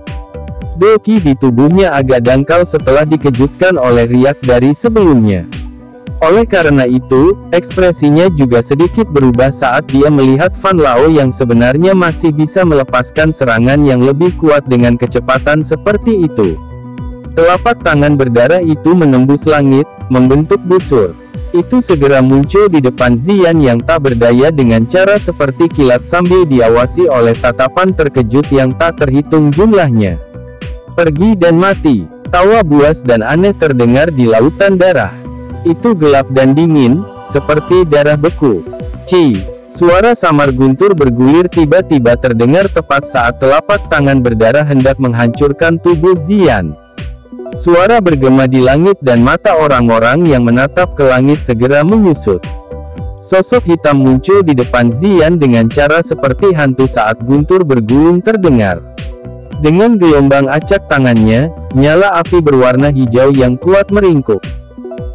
Doki di tubuhnya agak dangkal setelah dikejutkan oleh riak dari sebelumnya. Oleh karena itu, ekspresinya juga sedikit berubah saat dia melihat Fan Lao yang sebenarnya masih bisa melepaskan serangan yang lebih kuat dengan kecepatan seperti itu. Telapak tangan berdarah itu menembus langit, membentuk busur. Itu segera muncul di depan Ziyan yang tak berdaya dengan cara seperti kilat sambil diawasi oleh tatapan terkejut yang tak terhitung jumlahnya. Pergi dan mati! Tawa buas dan aneh terdengar di lautan darah. Itu gelap dan dingin, seperti darah beku. Ci! Suara samar guntur bergulir tiba-tiba terdengar tepat saat telapak tangan berdarah hendak menghancurkan tubuh Ziyan. Suara bergema di langit dan mata orang-orang yang menatap ke langit segera menyusut. Sosok hitam muncul di depan Ziyan dengan cara seperti hantu saat guntur bergulung terdengar. Dengan gelombang acak tangannya, nyala api berwarna hijau yang kuat meringkuk.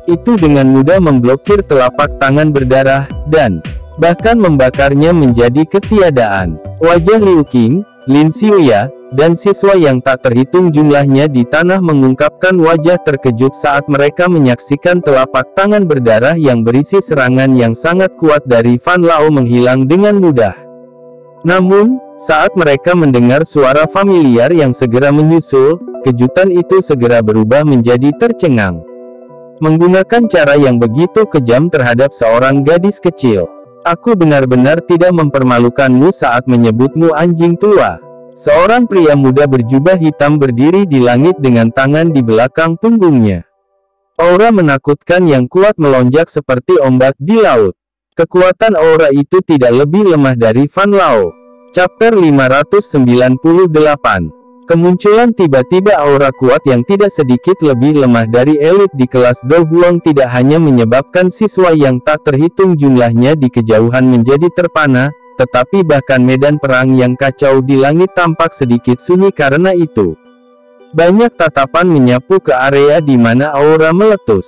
Itu dengan mudah memblokir telapak tangan berdarah, dan bahkan membakarnya menjadi ketiadaan. Wajah Liu Qing, Lin Xiuya, dan siswa yang tak terhitung jumlahnya di tanah mengungkapkan wajah terkejut saat mereka menyaksikan telapak tangan berdarah yang berisi serangan yang sangat kuat dari Fan Lao menghilang dengan mudah. Namun, saat mereka mendengar suara familiar yang segera menyusul, kejutan itu segera berubah menjadi tercengang. Menggunakan cara yang begitu kejam terhadap seorang gadis kecil. Aku benar-benar tidak mempermalukanmu saat menyebutmu anjing tua. Seorang pria muda berjubah hitam berdiri di langit dengan tangan di belakang punggungnya. Aura menakutkan yang kuat melonjak seperti ombak di laut. Kekuatan aura itu tidak lebih lemah dari Fan Lao. Chapter 598. Kemunculan tiba-tiba aura kuat yang tidak sedikit lebih lemah dari elit di kelas Do Huang tidak hanya menyebabkan siswa yang tak terhitung jumlahnya di kejauhan menjadi terpana, tetapi bahkan medan perang yang kacau di langit tampak sedikit sunyi karena itu. Banyak tatapan menyapu ke area di mana aura meletus.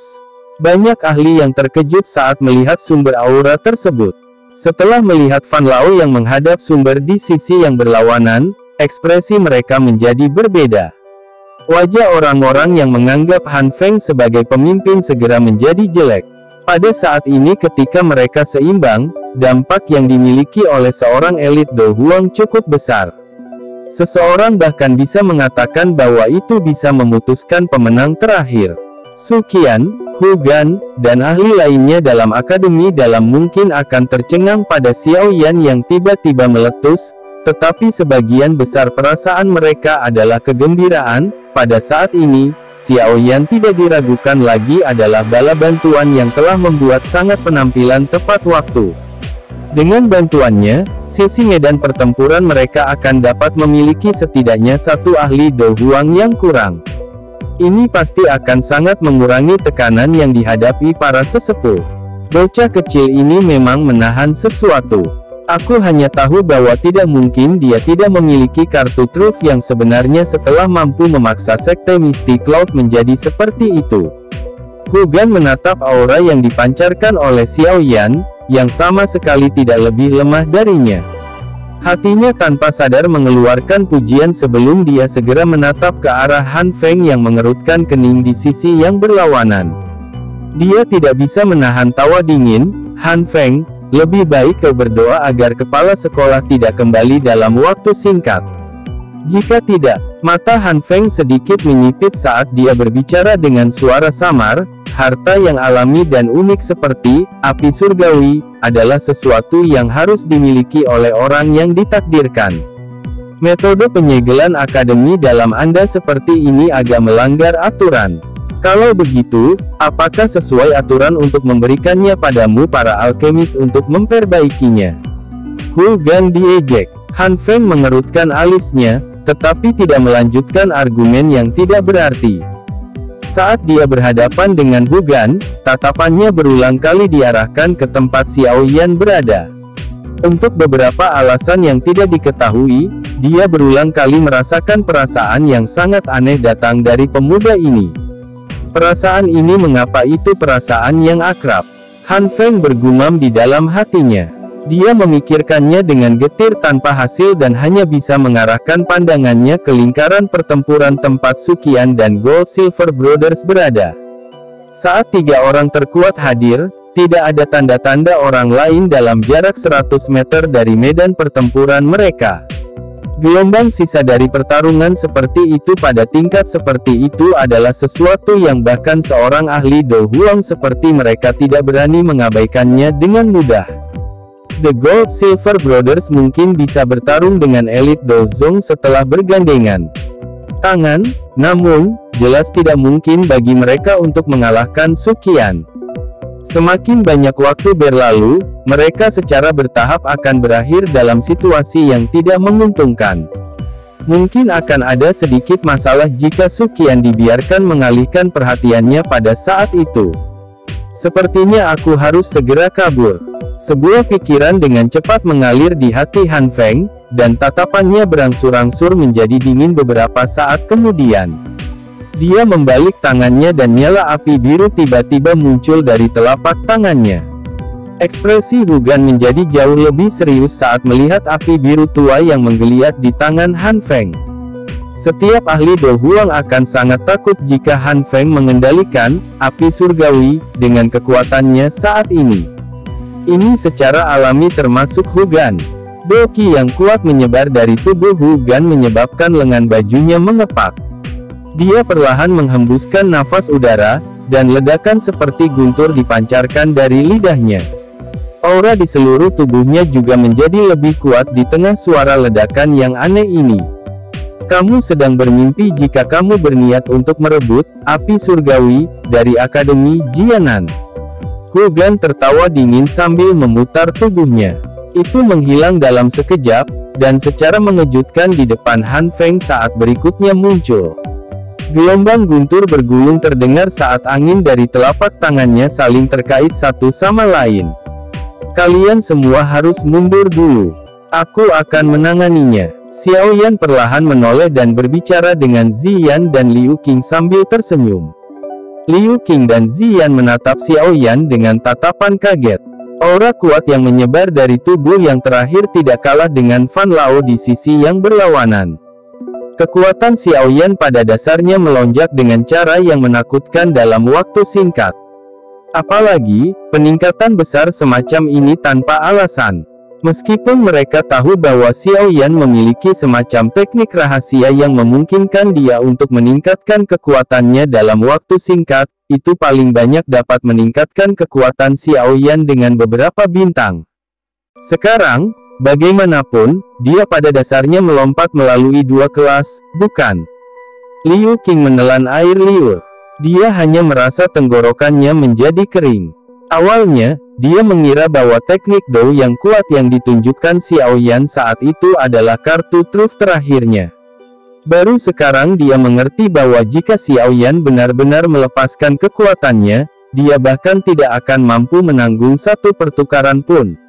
Banyak ahli yang terkejut saat melihat sumber aura tersebut. Setelah melihat Fan Lao yang menghadap sumber di sisi yang berlawanan, ekspresi mereka menjadi berbeda. Wajah orang-orang yang menganggap Han Feng sebagai pemimpin segera menjadi jelek. Pada saat ini ketika mereka seimbang, dampak yang dimiliki oleh seorang elit Do Huang cukup besar. Seseorang bahkan bisa mengatakan bahwa itu bisa memutuskan pemenang terakhir. Su Qian, Hu Gan, dan ahli lainnya dalam akademi dalam mungkin akan tercengang pada Xiao Yan yang tiba-tiba meletus, tetapi sebagian besar perasaan mereka adalah kegembiraan. Pada saat ini, Xiao Yan tidak diragukan lagi adalah bala bantuan yang telah membuat sangat penampilan tepat waktu. Dengan bantuannya, sisi medan pertempuran mereka akan dapat memiliki setidaknya satu ahli Do Huang yang kurang. Ini pasti akan sangat mengurangi tekanan yang dihadapi para sesepuh. Bocah kecil ini memang menahan sesuatu. Aku hanya tahu bahwa tidak mungkin dia tidak memiliki kartu truf yang sebenarnya setelah mampu memaksa sekte Misty Cloud menjadi seperti itu. Hu Gan menatap aura yang dipancarkan oleh Xiao Yan, yang sama sekali tidak lebih lemah darinya. Hatinya tanpa sadar mengeluarkan pujian sebelum dia segera menatap ke arah Han Feng yang mengerutkan kening di sisi yang berlawanan. Dia tidak bisa menahan tawa dingin. Han Feng, lebih baik kau berdoa agar kepala sekolah tidak kembali dalam waktu singkat. Jika tidak, mata Han Feng sedikit menyipit saat dia berbicara dengan suara samar. Harta yang alami dan unik seperti api surgawi adalah sesuatu yang harus dimiliki oleh orang yang ditakdirkan. Metode penyegelan akademi dalam Anda seperti ini agak melanggar aturan. Kalau begitu, apakah sesuai aturan untuk memberikannya padamu para alkemis untuk memperbaikinya? Hu Gan diejek. Han Feng mengerutkan alisnya, tetapi tidak melanjutkan argumen yang tidak berarti. Saat dia berhadapan dengan Hu Gan, tatapannya berulang kali diarahkan ke tempat Xiao Yan berada. Untuk beberapa alasan yang tidak diketahui, dia berulang kali merasakan perasaan yang sangat aneh datang dari pemuda ini. Perasaan ini mengapa itu perasaan yang akrab? Han Feng bergumam di dalam hatinya. Dia memikirkannya dengan getir tanpa hasil dan hanya bisa mengarahkan pandangannya ke lingkaran pertempuran tempat Su Qian dan Gold Silver Brothers berada. Saat tiga orang terkuat hadir, tidak ada tanda-tanda orang lain dalam jarak 100 meter dari medan pertempuran mereka. Gelombang sisa dari pertarungan seperti itu pada tingkat seperti itu adalah sesuatu yang bahkan seorang ahli Do Huang seperti mereka tidak berani mengabaikannya dengan mudah. The Gold Silver Brothers mungkin bisa bertarung dengan elit Do Zong setelah bergandengan tangan, namun, jelas tidak mungkin bagi mereka untuk mengalahkan Su Qian. Semakin banyak waktu berlalu, mereka secara bertahap akan berakhir dalam situasi yang tidak menguntungkan. Mungkin akan ada sedikit masalah jika Su Qian dibiarkan mengalihkan perhatiannya pada saat itu. Sepertinya aku harus segera kabur. Sebuah pikiran dengan cepat mengalir di hati Han Feng, dan tatapannya berangsur-angsur menjadi dingin beberapa saat kemudian. Dia membalik tangannya dan nyala api biru tiba-tiba muncul dari telapak tangannya. Ekspresi Hu Gan menjadi jauh lebih serius saat melihat api biru tua yang menggeliat di tangan Han Feng. Setiap ahli Do Huang akan sangat takut jika Han Feng mengendalikan api surgawi dengan kekuatannya saat ini. Ini secara alami termasuk Hu Gan. Do Qi yang kuat menyebar dari tubuh Hu Gan menyebabkan lengan bajunya mengepak. Dia perlahan menghembuskan nafas udara, dan ledakan seperti guntur dipancarkan dari lidahnya. Aura di seluruh tubuhnya juga menjadi lebih kuat di tengah suara ledakan yang aneh ini. Kamu sedang bermimpi jika kamu berniat untuk merebut api surgawi dari Akademi Jianan. Hu Gan tertawa dingin sambil memutar tubuhnya. Itu menghilang dalam sekejap, dan secara mengejutkan di depan Han Feng saat berikutnya muncul. Gelombang guntur bergulung terdengar saat angin dari telapak tangannya saling terkait satu sama lain. Kalian semua harus mundur dulu. Aku akan menanganinya. Xiao Yan perlahan menoleh dan berbicara dengan Ziyan dan Liu Qing sambil tersenyum. Liu Qing dan Ziyan menatap Xiao Yan dengan tatapan kaget. Aura kuat yang menyebar dari tubuh yang terakhir tidak kalah dengan Fan Lao di sisi yang berlawanan. Kekuatan Xiao Yan pada dasarnya melonjak dengan cara yang menakutkan dalam waktu singkat. Apalagi, peningkatan besar semacam ini tanpa alasan. Meskipun mereka tahu bahwa Xiao Yan memiliki semacam teknik rahasia yang memungkinkan dia untuk meningkatkan kekuatannya dalam waktu singkat, itu paling banyak dapat meningkatkan kekuatan Xiao Yan dengan beberapa bintang. Sekarang, bagaimanapun, dia pada dasarnya melompat melalui 2 kelas, bukan? Liu Qing menelan air liur. Dia hanya merasa tenggorokannya menjadi kering. Awalnya, dia mengira bahwa teknik Do yang kuat yang ditunjukkan Xiao Yan saat itu adalah kartu truf terakhirnya. Baru sekarang dia mengerti bahwa jika Xiao Yan benar-benar melepaskan kekuatannya, dia bahkan tidak akan mampu menanggung satu pertukaran pun.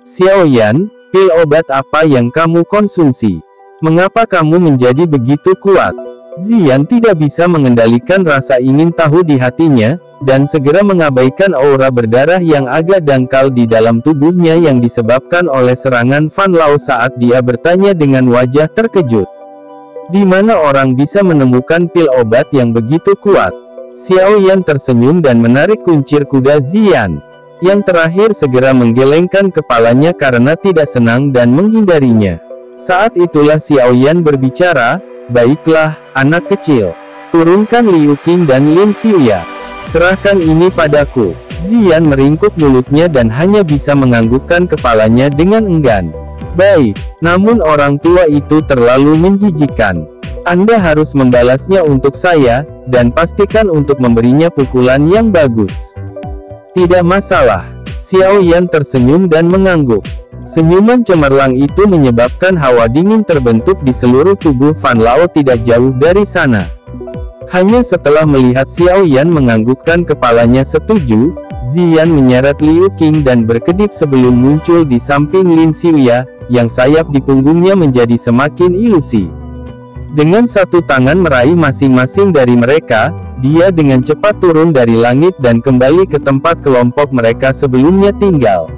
Xiao Yan, pil obat apa yang kamu konsumsi? Mengapa kamu menjadi begitu kuat? Ziyan tidak bisa mengendalikan rasa ingin tahu di hatinya, dan segera mengabaikan aura berdarah yang agak dangkal di dalam tubuhnya yang disebabkan oleh serangan Fan Lao saat dia bertanya dengan wajah terkejut. Di mana orang bisa menemukan pil obat yang begitu kuat? Xiao Yan tersenyum dan menarik kuncir kuda Ziyan. Yang terakhir segera menggelengkan kepalanya karena tidak senang dan menghindarinya. Saat itulah Xiao Yan berbicara, baiklah, anak kecil. Turunkan Liu Qing dan Lin Xiuya. Serahkan ini padaku. Ziyan meringkuk mulutnya dan hanya bisa menganggukkan kepalanya dengan enggan. Baik, namun orang tua itu terlalu menjijikkan. Anda harus membalasnya untuk saya, dan pastikan untuk memberinya pukulan yang bagus. Tidak masalah. Xiao Yan tersenyum dan mengangguk. Senyuman cemerlang itu menyebabkan hawa dingin terbentuk di seluruh tubuh Fan Lao tidak jauh dari sana. Hanya setelah melihat Xiao Yan menganggukkan kepalanya setuju, Ziyan menyeret Liu Qing dan berkedip sebelum muncul di samping Lin Xiuya, yang sayap di punggungnya menjadi semakin ilusi. Dengan satu tangan meraih masing-masing dari mereka, dia dengan cepat turun dari langit dan kembali ke tempat kelompok mereka sebelumnya tinggal.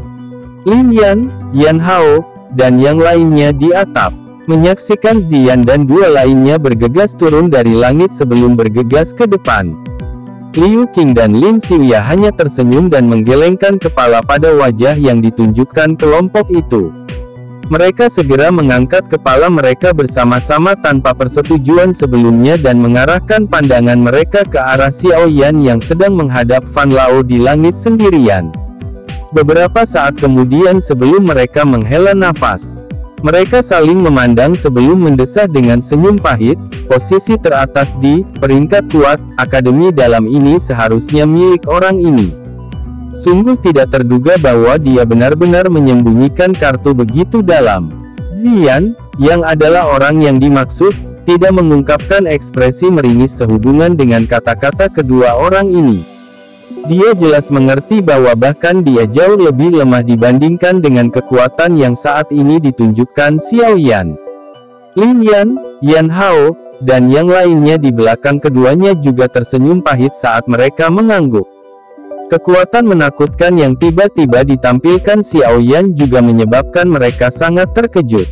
Lin Yan, Yan Hao, dan yang lainnya di atap. Menyaksikan Ziyan dan 2 lainnya bergegas turun dari langit sebelum bergegas ke depan. Liu Qing dan Lin Xiuya hanya tersenyum dan menggelengkan kepala pada wajah yang ditunjukkan kelompok itu. Mereka segera mengangkat kepala mereka bersama-sama tanpa persetujuan sebelumnya dan mengarahkan pandangan mereka ke arah Xiao Yan yang sedang menghadap Fan Lao di langit sendirian. Beberapa saat kemudian sebelum mereka menghela nafas, mereka saling memandang sebelum mendesah dengan senyum pahit. Posisi teratas di peringkat kuat akademi dalam ini seharusnya milik orang ini. Sungguh tidak terduga bahwa dia benar-benar menyembunyikan kartu begitu dalam. Ziyan, yang adalah orang yang dimaksud, tidak mengungkapkan ekspresi meringis sehubungan dengan kata-kata kedua orang ini. Dia jelas mengerti bahwa bahkan dia jauh lebih lemah dibandingkan dengan kekuatan yang saat ini ditunjukkan Xiao Yan. Lin Yan, Yan Hao, dan yang lainnya di belakang keduanya juga tersenyum pahit saat mereka mengangguk. Kekuatan menakutkan yang tiba-tiba ditampilkan Xiao Yan juga menyebabkan mereka sangat terkejut.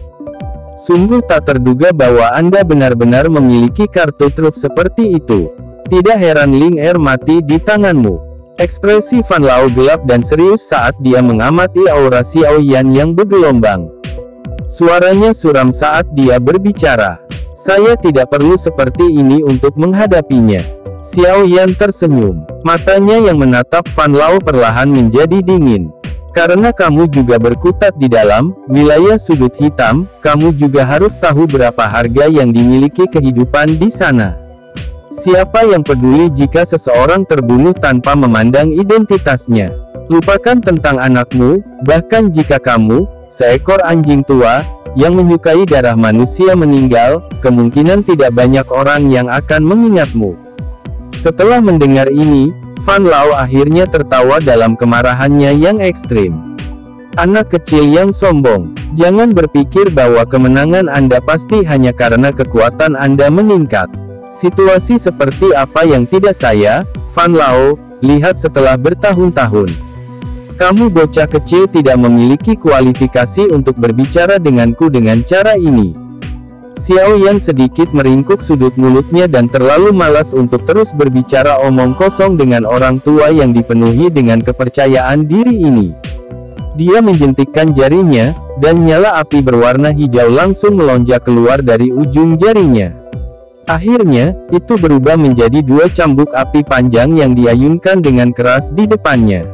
Sungguh tak terduga bahwa Anda benar-benar memiliki kartu truf seperti itu. Tidak heran Ling Er mati di tanganmu. Ekspresi Fan Lao gelap dan serius saat dia mengamati aura Xiao Yan yang bergelombang. Suaranya suram saat dia berbicara. Saya tidak perlu seperti ini untuk menghadapinya. Xiao Yan tersenyum. Matanya yang menatap Fan Lao perlahan menjadi dingin. Karena kamu juga berkutat di dalam wilayah sudut hitam, kamu juga harus tahu berapa harga yang dimiliki kehidupan di sana. Siapa yang peduli jika seseorang terbunuh tanpa memandang identitasnya? Lupakan tentang anakmu, bahkan jika kamu, seekor anjing tua, yang menyukai darah manusia meninggal, kemungkinan tidak banyak orang yang akan mengingatmu. Setelah mendengar ini, Fan Lao akhirnya tertawa dalam kemarahannya yang ekstrim. Anak kecil yang sombong, jangan berpikir bahwa kemenangan Anda pasti hanya karena kekuatan Anda meningkat. Situasi seperti apa yang tidak saya, Fan Lao, lihat setelah bertahun-tahun. Kamu bocah kecil tidak memiliki kualifikasi untuk berbicara denganku dengan cara ini. Xiao Yan sedikit meringkuk sudut mulutnya dan terlalu malas untuk terus berbicara omong kosong dengan orang tua yang dipenuhi dengan kepercayaan diri ini. Dia menjentikkan jarinya, dan nyala api berwarna hijau langsung melonjak keluar dari ujung jarinya. Akhirnya, itu berubah menjadi dua cambuk api panjang yang diayunkan dengan keras di depannya.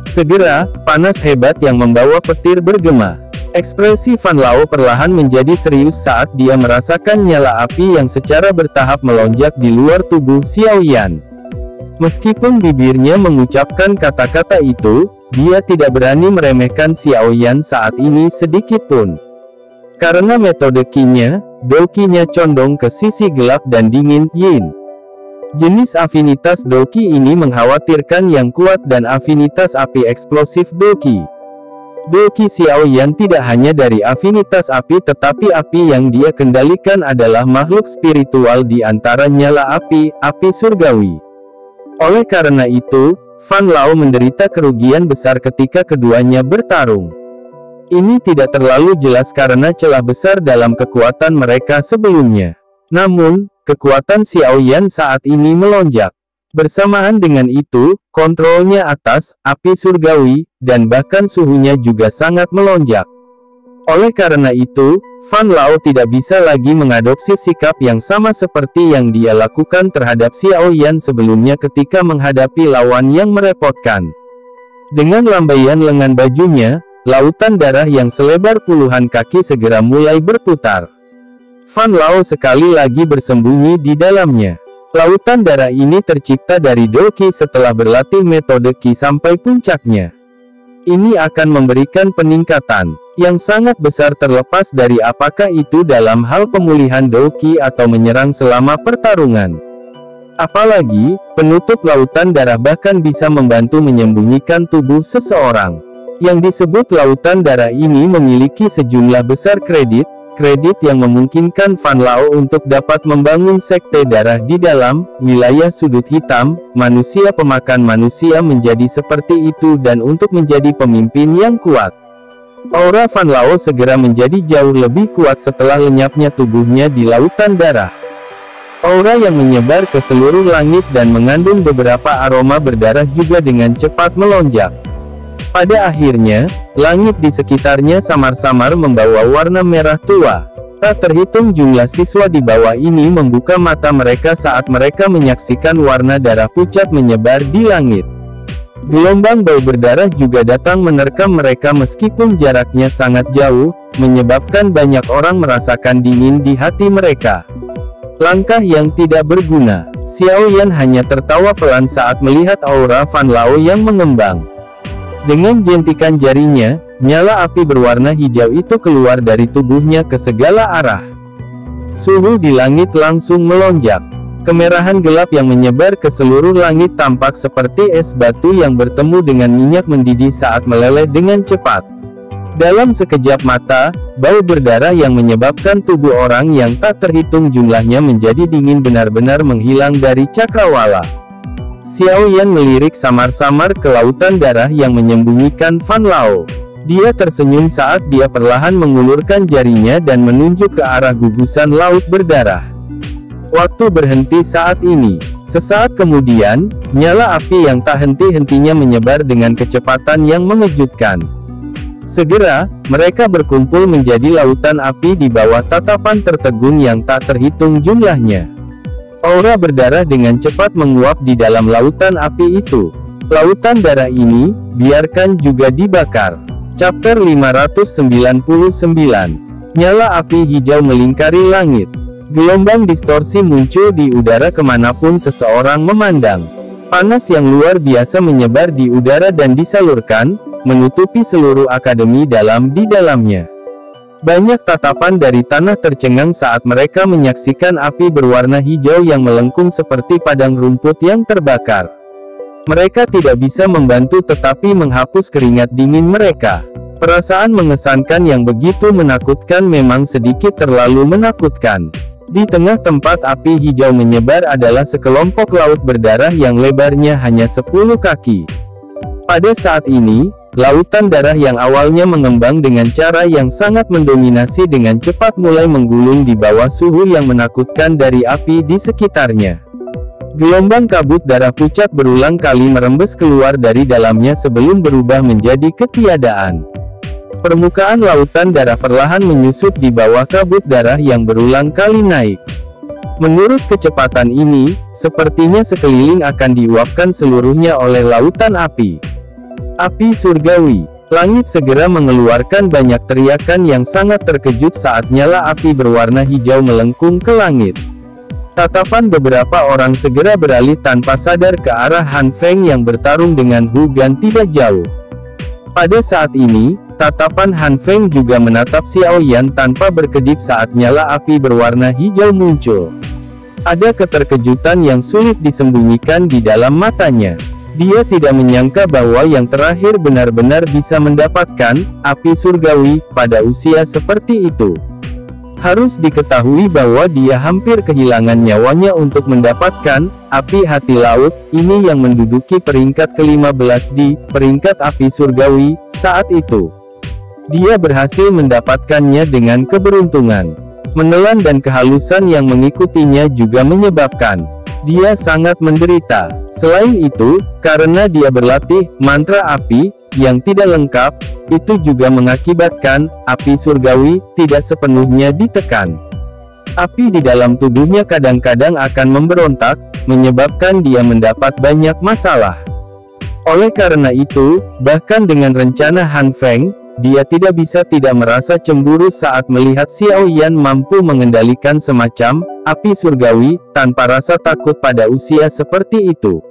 Segera, panas hebat yang membawa petir bergema. Ekspresi Fan Lao perlahan menjadi serius saat dia merasakan nyala api yang secara bertahap melonjak di luar tubuh Xiao Yan. Meskipun bibirnya mengucapkan kata-kata itu, dia tidak berani meremehkan Xiao Yan saat ini sedikit pun. Karena metode Qi-nya, Do-Qi-nya condong ke sisi gelap dan dingin, Yin. Jenis afinitas Do-Qi ini mengkhawatirkan yang kuat dan afinitas api eksplosif Do-Qi. Do-Qi Xiao Yan tidak hanya dari afinitas api tetapi api yang dia kendalikan adalah makhluk spiritual di antara nyala api surgawi. Oleh karena itu, Fan Lao menderita kerugian besar ketika keduanya bertarung. Ini tidak terlalu jelas karena celah besar dalam kekuatan mereka sebelumnya. Namun, kekuatan Xiao Yan saat ini melonjak. Bersamaan dengan itu, kontrolnya atas api surgawi, dan bahkan suhunya juga sangat melonjak. Oleh karena itu, Fan Lao tidak bisa lagi mengadopsi sikap yang sama seperti yang dia lakukan terhadap Xiao Yan sebelumnya ketika menghadapi lawan yang merepotkan. Dengan lambaian lengan bajunya, lautan darah yang selebar puluhan kaki segera mulai berputar. Fan Lao sekali lagi bersembunyi di dalamnya. Lautan darah ini tercipta dari Do-Qi setelah berlatih metode Qi sampai puncaknya. Ini akan memberikan peningkatan yang sangat besar terlepas dari apakah itu dalam hal pemulihan Do-Qi atau menyerang selama pertarungan. Apalagi, penutup lautan darah bahkan bisa membantu menyembunyikan tubuh seseorang. Yang disebut lautan darah ini memiliki sejumlah besar kredit yang memungkinkan Fan Lao untuk dapat membangun sekte darah di dalam wilayah sudut hitam, manusia pemakan manusia menjadi seperti itu dan untuk menjadi pemimpin yang kuat. Aura Fan Lao segera menjadi jauh lebih kuat setelah lenyapnya tubuhnya di lautan darah. Aura yang menyebar ke seluruh langit dan mengandung beberapa aroma berdarah juga dengan cepat melonjak. Pada akhirnya, langit di sekitarnya samar-samar membawa warna merah tua. Tak terhitung jumlah siswa di bawah ini membuka mata mereka saat mereka menyaksikan warna darah pucat menyebar di langit. Gelombang bau berdarah juga datang menerkam mereka meskipun jaraknya sangat jauh, menyebabkan banyak orang merasakan dingin di hati mereka. Langkah yang tidak berguna. Xiao Yan hanya tertawa pelan saat melihat aura Fan Lao yang mengembang. Dengan jentikan jarinya, nyala api berwarna hijau itu keluar dari tubuhnya ke segala arah. Suhu di langit langsung melonjak. Kemerahan gelap yang menyebar ke seluruh langit tampak seperti es batu yang bertemu dengan minyak mendidih saat meleleh dengan cepat. Dalam sekejap mata, bau berdarah yang menyebabkan tubuh orang yang tak terhitung jumlahnya menjadi dingin benar-benar menghilang dari cakrawala. Xiao Yan melirik samar-samar ke lautan darah yang menyembunyikan Fan Lao. Dia tersenyum saat dia perlahan mengulurkan jarinya dan menunjuk ke arah gugusan laut berdarah. Waktu berhenti saat ini. Sesaat kemudian, nyala api yang tak henti-hentinya menyebar dengan kecepatan yang mengejutkan. Segera, mereka berkumpul menjadi lautan api di bawah tatapan tertegun yang tak terhitung jumlahnya. Aura berdarah dengan cepat menguap di dalam lautan api itu. Lautan darah ini, biarkan juga dibakar. Chapter 599. Nyala api hijau melingkari langit. Gelombang distorsi muncul di udara kemanapun seseorang memandang. Panas yang luar biasa menyebar di udara dan disalurkan, menutupi seluruh akademi di dalamnya. Banyak tatapan dari tanah tercengang saat mereka menyaksikan api berwarna hijau yang melengkung seperti padang rumput yang terbakar. Mereka tidak bisa membantu tetapi menghapus keringat dingin mereka. Perasaan mengesankan yang begitu menakutkan memang sedikit terlalu menakutkan. Di tengah tempat api hijau menyebar adalah sekelompok laut berdarah yang lebarnya hanya 10 kaki. Pada saat ini, lautan darah yang awalnya mengembang dengan cara yang sangat mendominasi dengan cepat mulai menggulung di bawah suhu yang menakutkan dari api di sekitarnya. Gelombang kabut darah pucat berulang kali merembes keluar dari dalamnya sebelum berubah menjadi ketiadaan. Permukaan lautan darah perlahan menyusut di bawah kabut darah yang berulang kali naik. Menurut kecepatan ini, sepertinya sekeliling akan diuapkan seluruhnya oleh lautan api. Api surgawi. Langit segera mengeluarkan banyak teriakan yang sangat terkejut saat nyala api berwarna hijau melengkung ke langit. Tatapan beberapa orang segera beralih tanpa sadar ke arah Han Feng yang bertarung dengan Hu Gan tidak jauh. Pada saat ini, tatapan Han Feng juga menatap Xiao Yan tanpa berkedip saat nyala api berwarna hijau muncul. Ada keterkejutan yang sulit disembunyikan di dalam matanya. Dia tidak menyangka bahwa yang terakhir benar-benar bisa mendapatkan api surgawi pada usia seperti itu. Harus diketahui bahwa dia hampir kehilangan nyawanya untuk mendapatkan api hati laut, ini yang menduduki peringkat ke-15 di peringkat api surgawi saat itu. Dia berhasil mendapatkannya dengan keberuntungan. Menelan dan kehalusan yang mengikutinya juga menyebabkan dia sangat menderita. Selain itu, karena dia berlatih mantra api yang tidak lengkap, itu juga mengakibatkan api surgawi tidak sepenuhnya ditekan. Api di dalam tubuhnya kadang-kadang akan memberontak, menyebabkan dia mendapat banyak masalah. Oleh karena itu, bahkan dengan rencana Han Feng, dia tidak bisa tidak merasa cemburu saat melihat Xiao Yan mampu mengendalikan semacam api surgawi tanpa rasa takut pada usia seperti itu.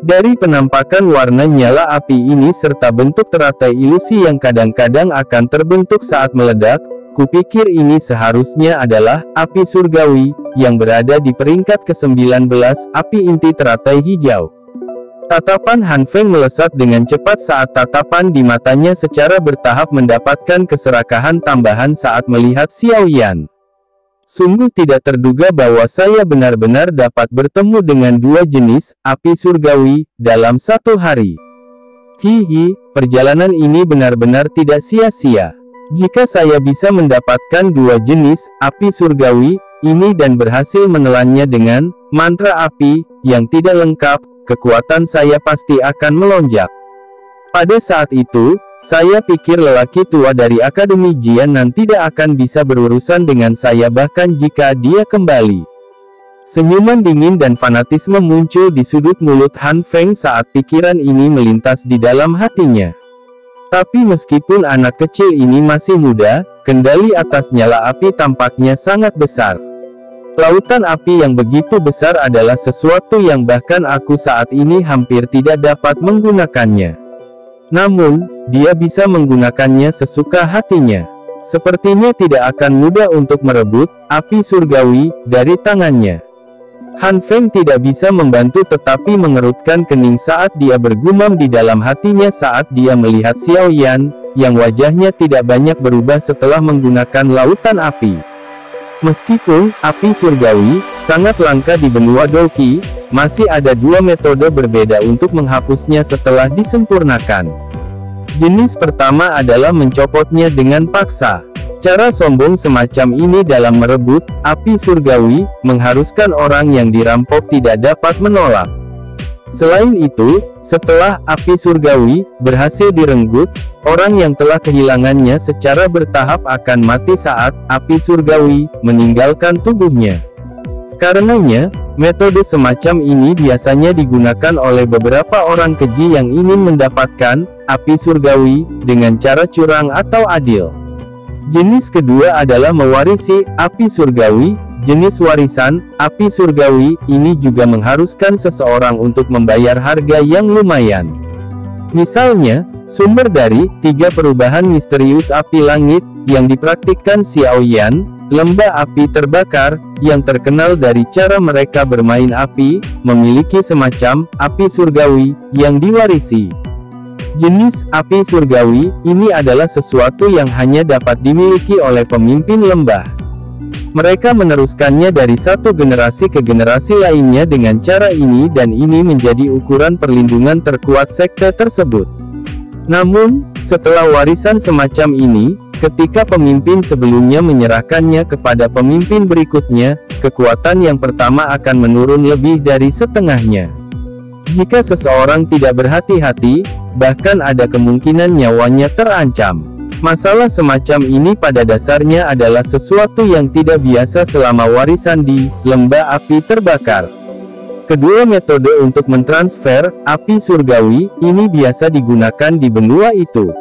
Dari penampakan warna nyala api ini serta bentuk teratai ilusi yang kadang-kadang akan terbentuk saat meledak, kupikir ini seharusnya adalah api surgawi yang berada di peringkat ke-19, api inti teratai hijau. Tatapan Han Feng melesat dengan cepat saat tatapan di matanya secara bertahap mendapatkan keserakahan tambahan saat melihat Xiao Yan. Sungguh tidak terduga bahwa saya benar-benar dapat bertemu dengan dua jenis api surgawi dalam satu hari. Hihi, perjalanan ini benar-benar tidak sia-sia. Jika saya bisa mendapatkan dua jenis api surgawi ini dan berhasil menelannya dengan mantra api yang tidak lengkap, kekuatan saya pasti akan melonjak. Pada saat itu, saya pikir lelaki tua dari Akademi Jianan tidak akan bisa berurusan dengan saya bahkan jika dia kembali. Senyuman dingin dan fanatisme muncul di sudut mulut Han Feng saat pikiran ini melintas di dalam hatinya. Tapi meskipun anak kecil ini masih muda, kendali atas nyala api tampaknya sangat besar. Lautan api yang begitu besar adalah sesuatu yang bahkan aku saat ini hampir tidak dapat menggunakannya. Namun, dia bisa menggunakannya sesuka hatinya. Sepertinya tidak akan mudah untuk merebut api surgawi dari tangannya. Han Feng tidak bisa membantu tetapi mengerutkan kening saat dia bergumam di dalam hatinya saat dia melihat Xiao Yan, yang wajahnya tidak banyak berubah setelah menggunakan lautan api. Meskipun api surgawi sangat langka di benua Douqi, masih ada dua metode berbeda untuk menghapusnya setelah disempurnakan. Jenis pertama adalah mencopotnya dengan paksa. Cara sombong semacam ini dalam merebut api surgawi mengharuskan orang yang dirampok tidak dapat menolak. Selain itu, setelah api surgawi berhasil direnggut, orang yang telah kehilangannya secara bertahap akan mati saat api surgawi meninggalkan tubuhnya. Karenanya, metode semacam ini biasanya digunakan oleh beberapa orang keji yang ingin mendapatkan api surgawi dengan cara curang atau adil. Jenis kedua adalah mewarisi api surgawi. Jenis warisan api surgawi ini juga mengharuskan seseorang untuk membayar harga yang lumayan. Misalnya, sumber dari 3 perubahan misterius api langit yang dipraktikkan Xiao Yan, lembah api terbakar, yang terkenal dari cara mereka bermain api, memiliki semacam api surgawi yang diwarisi. Jenis api surgawi ini adalah sesuatu yang hanya dapat dimiliki oleh pemimpin lembah. Mereka meneruskannya dari satu generasi ke generasi lainnya dengan cara ini dan ini menjadi ukuran perlindungan terkuat sekte tersebut. Namun, setelah warisan semacam ini, ketika pemimpin sebelumnya menyerahkannya kepada pemimpin berikutnya, kekuatan yang pertama akan menurun lebih dari setengahnya. Jika seseorang tidak berhati-hati, bahkan ada kemungkinan nyawanya terancam. Masalah semacam ini pada dasarnya adalah sesuatu yang tidak biasa selama warisan di lembah api terbakar. Kedua metode untuk mentransfer api surgawi ini biasa digunakan di benua itu.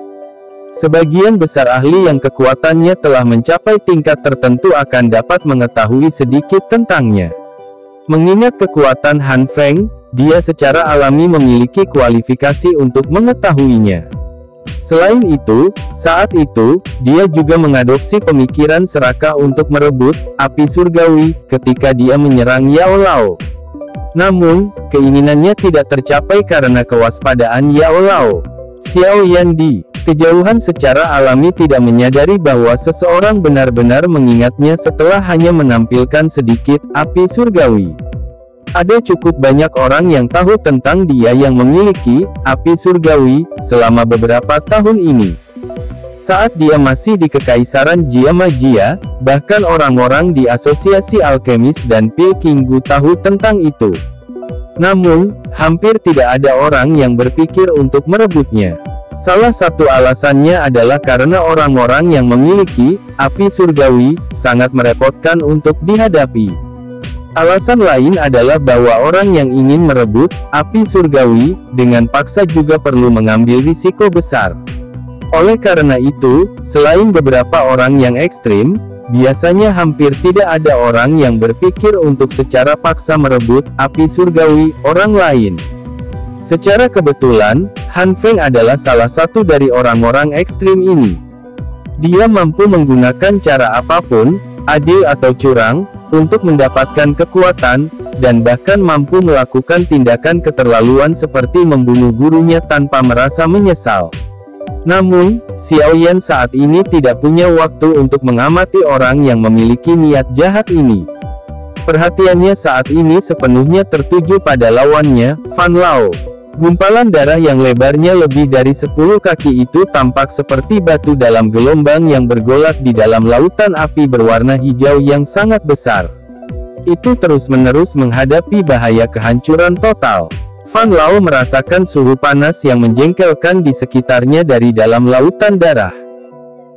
Sebagian besar ahli yang kekuatannya telah mencapai tingkat tertentu akan dapat mengetahui sedikit tentangnya. Mengingat kekuatan Han Feng, dia secara alami memiliki kualifikasi untuk mengetahuinya. Selain itu, saat itu, dia juga mengadopsi pemikiran serakah untuk merebut api surgawi ketika dia menyerang Yao Lao. Namun, keinginannya tidak tercapai karena kewaspadaan Yao Lao. Xiao Yan di kejauhan secara alami tidak menyadari bahwa seseorang benar-benar mengingatnya setelah hanya menampilkan sedikit api surgawi. Ada cukup banyak orang yang tahu tentang dia yang memiliki api surgawi selama beberapa tahun ini. Saat dia masih di Kekaisaran Jia Magia, bahkan orang-orang di Asosiasi Alkemis dan Pil Kinggu tahu tentang itu. Namun, hampir tidak ada orang yang berpikir untuk merebutnya. Salah satu alasannya adalah karena orang-orang yang memiliki api surgawi sangat merepotkan untuk dihadapi. Alasan lain adalah bahwa orang yang ingin merebut api surgawi dengan paksa juga perlu mengambil risiko besar. Oleh karena itu, selain beberapa orang yang ekstrim, biasanya hampir tidak ada orang yang berpikir untuk secara paksa merebut api surgawi orang lain. Secara kebetulan, Han Feng adalah salah satu dari orang-orang ekstrim ini. Dia mampu menggunakan cara apapun, adil atau curang, untuk mendapatkan kekuatan, dan bahkan mampu melakukan tindakan keterlaluan seperti membunuh gurunya tanpa merasa menyesal. Namun, Xiao Yan saat ini tidak punya waktu untuk mengamati orang yang memiliki niat jahat ini. Perhatiannya saat ini sepenuhnya tertuju pada lawannya, Fan Lao. Gumpalan darah yang lebarnya lebih dari 10 kaki itu tampak seperti batu dalam gelombang yang bergolak di dalam lautan api berwarna hijau yang sangat besar. Itu terus-menerus menghadapi bahaya kehancuran total. Fan Lao merasakan suhu panas yang menjengkelkan di sekitarnya dari dalam lautan darah.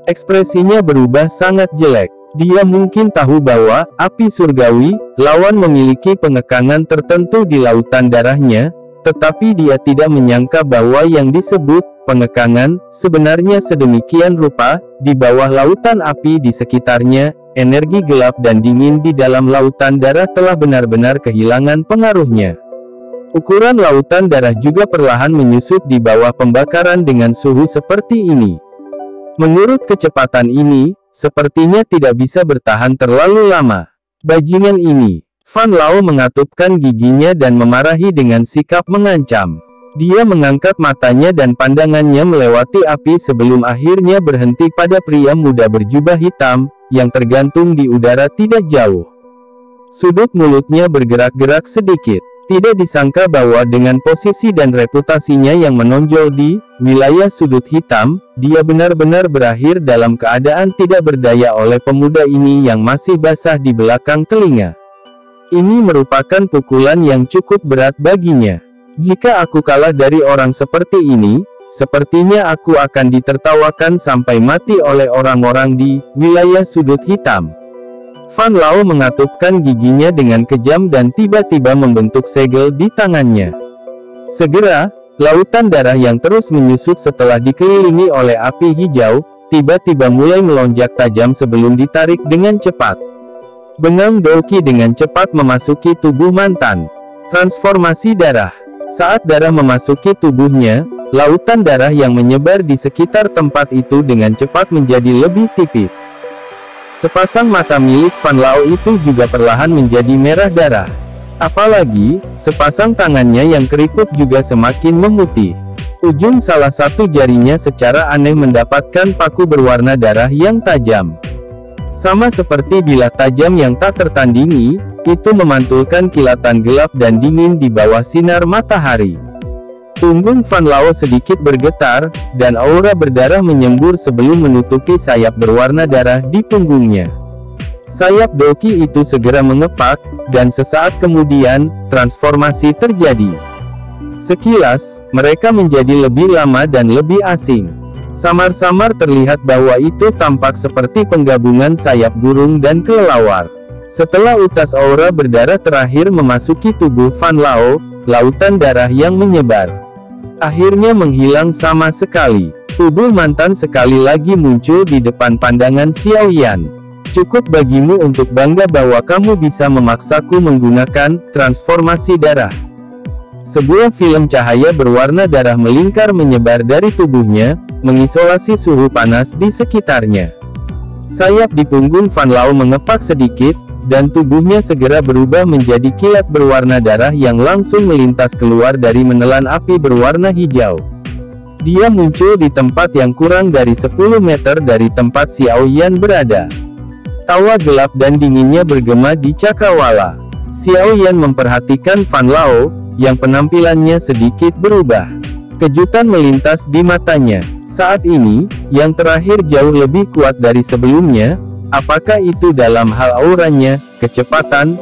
Ekspresinya berubah sangat jelek. Dia mungkin tahu bahwa api surgawi lawan memiliki pengekangan tertentu di lautan darahnya, tetapi dia tidak menyangka bahwa yang disebut pengekangan sebenarnya sedemikian rupa. Di bawah lautan api di sekitarnya, energi gelap dan dingin di dalam lautan darah telah benar-benar kehilangan pengaruhnya. Ukuran lautan darah juga perlahan menyusut di bawah pembakaran dengan suhu seperti ini. Menurut kecepatan ini, sepertinya tidak bisa bertahan terlalu lama. Bajingan ini. Fan Lao mengatupkan giginya dan memarahi dengan sikap mengancam. Dia mengangkat matanya dan pandangannya melewati api sebelum akhirnya berhenti pada pria muda berjubah hitam, yang tergantung di udara tidak jauh. Sudut mulutnya bergerak-gerak sedikit. Tidak disangka bahwa dengan posisi dan reputasinya yang menonjol di wilayah sudut hitam, dia benar-benar berakhir dalam keadaan tidak berdaya oleh pemuda ini yang masih basah di belakang telinga. Ini merupakan pukulan yang cukup berat baginya. Jika aku kalah dari orang seperti ini, sepertinya aku akan ditertawakan sampai mati oleh orang-orang di wilayah sudut hitam. Fan Lao mengatupkan giginya dengan kejam dan tiba-tiba membentuk segel di tangannya. Segera, lautan darah yang terus menyusut setelah dikelilingi oleh api hijau, tiba-tiba mulai melonjak tajam sebelum ditarik dengan cepat. Benang Douki dengan cepat memasuki tubuh mantan. Transformasi darah. Saat darah memasuki tubuhnya, lautan darah yang menyebar di sekitar tempat itu dengan cepat menjadi lebih tipis. Sepasang mata milik Fan Lao itu juga perlahan menjadi merah darah. Apalagi, sepasang tangannya yang keriput juga semakin memutih. Ujung salah satu jarinya secara aneh mendapatkan paku berwarna darah yang tajam. Sama seperti bilah tajam yang tak tertandingi, itu memantulkan kilatan gelap dan dingin di bawah sinar matahari. Punggung Fan Lao sedikit bergetar, dan aura berdarah menyembur sebelum menutupi sayap berwarna darah di punggungnya. Sayap Douki itu segera mengepak, dan sesaat kemudian, transformasi terjadi. Sekilas, mereka menjadi lebih lama dan lebih asing. Samar-samar terlihat bahwa itu tampak seperti penggabungan sayap burung dan kelelawar. Setelah utas aura berdarah terakhir memasuki tubuh Fan Lao, lautan darah yang menyebar akhirnya menghilang sama sekali. Tubuh mantan sekali lagi muncul di depan pandangan Xiao Yan. Cukup bagimu untuk bangga bahwa kamu bisa memaksaku menggunakan transformasi darah. Sebuah film cahaya berwarna darah melingkar menyebar dari tubuhnya, mengisolasi suhu panas di sekitarnya. Sayap di punggung Fan Lao mengepak sedikit, dan tubuhnya segera berubah menjadi kilat berwarna darah yang langsung melintas keluar dari menelan api berwarna hijau. Dia muncul di tempat yang kurang dari 10 meter dari tempat Xiao Yan berada. Tawa gelap dan dinginnya bergema di cakrawala. Xiao Yan memperhatikan Fan Lao, yang penampilannya sedikit berubah. Kejutan melintas di matanya. Saat ini, yang terakhir jauh lebih kuat dari sebelumnya. Apakah itu dalam hal auranya, kecepatan,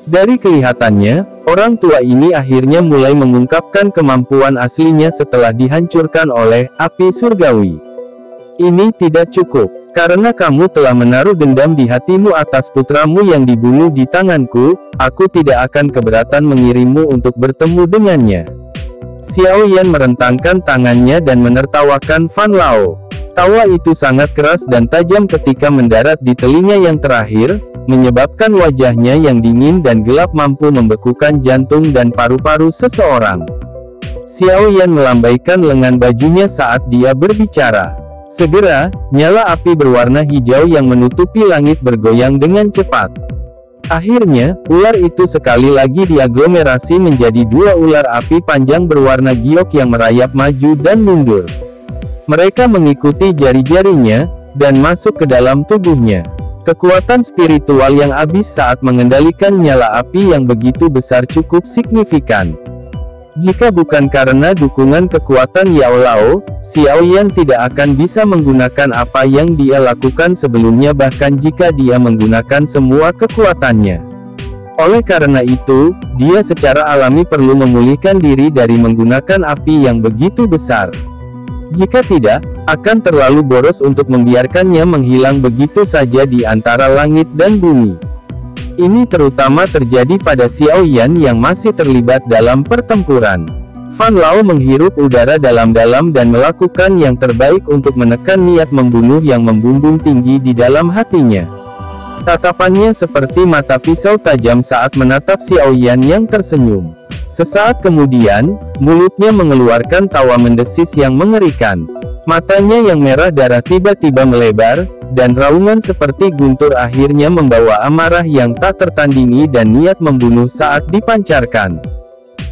Dari kelihatannya, orang tua ini akhirnya mulai mengungkapkan kemampuan aslinya setelah dihancurkan oleh api surgawi. Ini tidak cukup, karena kamu telah menaruh dendam di hatimu atas putramu yang dibunuh di tanganku, aku tidak akan keberatan mengirimmu untuk bertemu dengannya. Xiao Yan merentangkan tangannya dan menertawakan Fan Lao. Tawa itu sangat keras dan tajam ketika mendarat di telinga yang terakhir, menyebabkan wajahnya yang dingin dan gelap mampu membekukan jantung dan paru-paru seseorang. Xiao Yan melambaikan lengan bajunya saat dia berbicara. Segera, nyala api berwarna hijau yang menutupi langit bergoyang dengan cepat. Akhirnya, ular itu sekali lagi diaglomerasi menjadi dua ular api panjang berwarna giok yang merayap maju dan mundur. Mereka mengikuti jari-jarinya, dan masuk ke dalam tubuhnya. Kekuatan spiritual yang abis saat mengendalikan nyala api yang begitu besar cukup signifikan. Jika bukan karena dukungan kekuatan Yao Lao, Xiao Yan tidak akan bisa menggunakan apa yang dia lakukan sebelumnya bahkan jika dia menggunakan semua kekuatannya. Oleh karena itu, dia secara alami perlu memulihkan diri dari menggunakan api yang begitu besar. Jika tidak, akan terlalu boros untuk membiarkannya menghilang begitu saja di antara langit dan bumi. Ini terutama terjadi pada Xiao Yan yang masih terlibat dalam pertempuran. Fan Lao menghirup udara dalam-dalam dan melakukan yang terbaik untuk menekan niat membunuh yang membumbung tinggi di dalam hatinya. Tatapannya seperti mata pisau tajam saat menatap Xiao Yan yang tersenyum. Sesaat kemudian, mulutnya mengeluarkan tawa mendesis yang mengerikan. Matanya yang merah darah tiba-tiba melebar, dan raungan seperti guntur akhirnya membawa amarah yang tak tertandingi dan niat membunuh saat dipancarkan.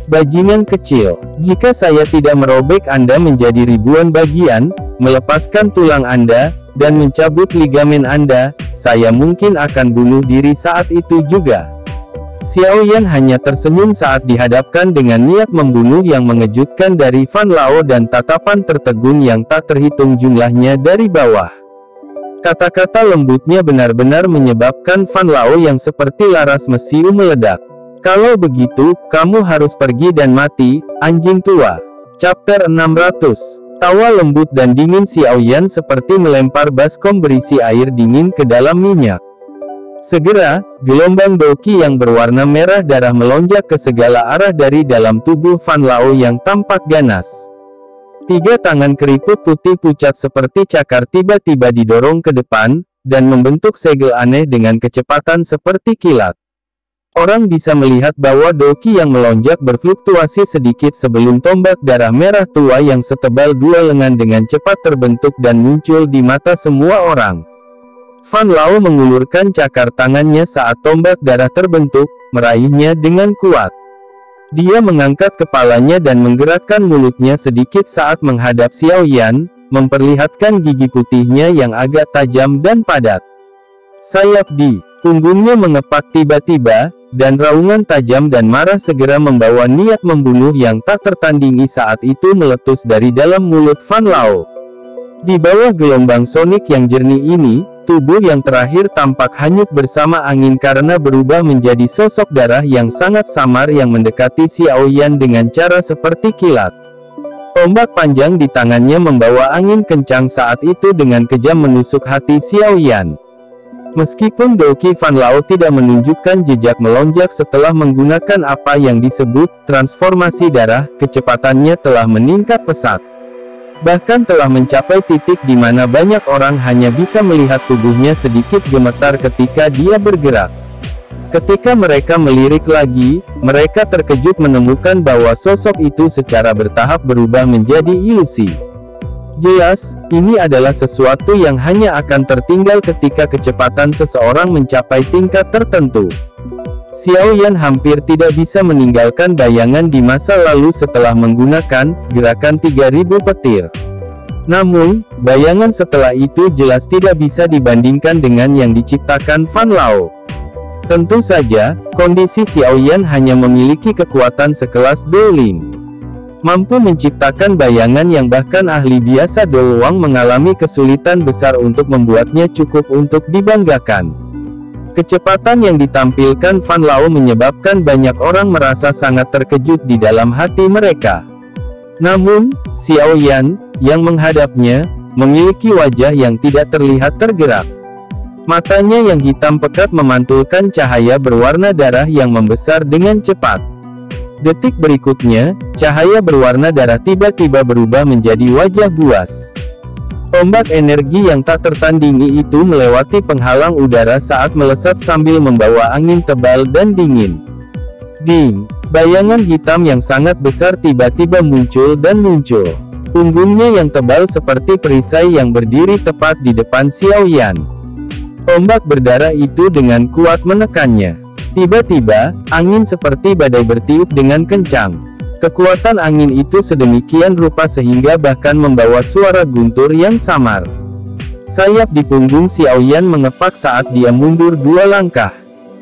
Bajingan kecil, jika saya tidak merobek Anda menjadi ribuan bagian, melepaskan tulang Anda, dan mencabut ligamen Anda, saya mungkin akan bunuh diri saat itu juga. Xiao Yan hanya tersenyum saat dihadapkan dengan niat membunuh yang mengejutkan dari Fan Lao dan tatapan tertegun yang tak terhitung jumlahnya dari bawah. Kata-kata lembutnya benar-benar menyebabkan Fan Lao yang seperti laras mesiu meledak. Kalau begitu, kamu harus pergi dan mati, anjing tua. Chapter 600. Tawa lembut dan dingin Xiao Yan seperti melempar baskom berisi air dingin ke dalam minyak. Segera, gelombang doqi yang berwarna merah darah melonjak ke segala arah dari dalam tubuh Fan Lao yang tampak ganas. 3 tangan keriput putih pucat seperti cakar tiba-tiba didorong ke depan, dan membentuk segel aneh dengan kecepatan seperti kilat. Orang bisa melihat bahwa doqi yang melonjak berfluktuasi sedikit sebelum tombak darah merah tua yang setebal 2 lengan dengan cepat terbentuk dan muncul di mata semua orang. Fan Lao mengulurkan cakar tangannya saat tombak darah terbentuk, meraihnya dengan kuat. Dia mengangkat kepalanya dan menggerakkan mulutnya sedikit saat menghadap Xiao Yan, memperlihatkan gigi putihnya yang agak tajam dan padat. Sayap di punggungnya mengepak tiba-tiba, dan raungan tajam dan marah segera membawa niat membunuh yang tak tertandingi saat itu meletus dari dalam mulut Fan Lao. Di bawah gelombang sonik yang jernih ini, tubuh yang terakhir tampak hanyut bersama angin karena berubah menjadi sosok darah yang sangat samar yang mendekati Xiao Yan dengan cara seperti kilat. Tombak panjang di tangannya membawa angin kencang saat itu dengan kejam menusuk hati Xiao Yan. Meskipun doqi Fan Lao tidak menunjukkan jejak melonjak setelah menggunakan apa yang disebut transformasi darah, kecepatannya telah meningkat pesat. Bahkan telah mencapai titik di mana banyak orang hanya bisa melihat tubuhnya sedikit gemetar ketika dia bergerak. Ketika mereka melirik lagi, mereka terkejut menemukan bahwa sosok itu secara bertahap berubah menjadi ilusi. Jelas, ini adalah sesuatu yang hanya akan tertinggal ketika kecepatan seseorang mencapai tingkat tertentu. Xiao Yan hampir tidak bisa meninggalkan bayangan di masa lalu setelah menggunakan gerakan 3000 petir. Namun, bayangan setelah itu jelas tidak bisa dibandingkan dengan yang diciptakan Fan Lao. Tentu saja, kondisi Xiao Yan hanya memiliki kekuatan sekelas Doulin. Mampu menciptakan bayangan yang bahkan ahli biasa doang mengalami kesulitan besar untuk membuatnya cukup untuk dibanggakan. Kecepatan yang ditampilkan Fan Lao menyebabkan banyak orang merasa sangat terkejut di dalam hati mereka. Namun, Xiao Yan, yang menghadapnya, memiliki wajah yang tidak terlihat tergerak. Matanya yang hitam pekat memantulkan cahaya berwarna darah yang membesar dengan cepat. Detik berikutnya, cahaya berwarna darah tiba-tiba berubah menjadi wajah buas. Tombak energi yang tak tertandingi itu melewati penghalang udara saat melesat sambil membawa angin tebal dan dingin. Ding! Bayangan hitam yang sangat besar tiba-tiba muncul dan muncul. Punggungnya yang tebal seperti perisai yang berdiri tepat di depan Xiao Yan. Tombak berdarah itu dengan kuat menekannya. Tiba-tiba, angin seperti badai bertiup dengan kencang. Kekuatan angin itu sedemikian rupa sehingga bahkan membawa suara guntur yang samar. Sayap di punggung Xiao Yan mengepak saat dia mundur 2 langkah.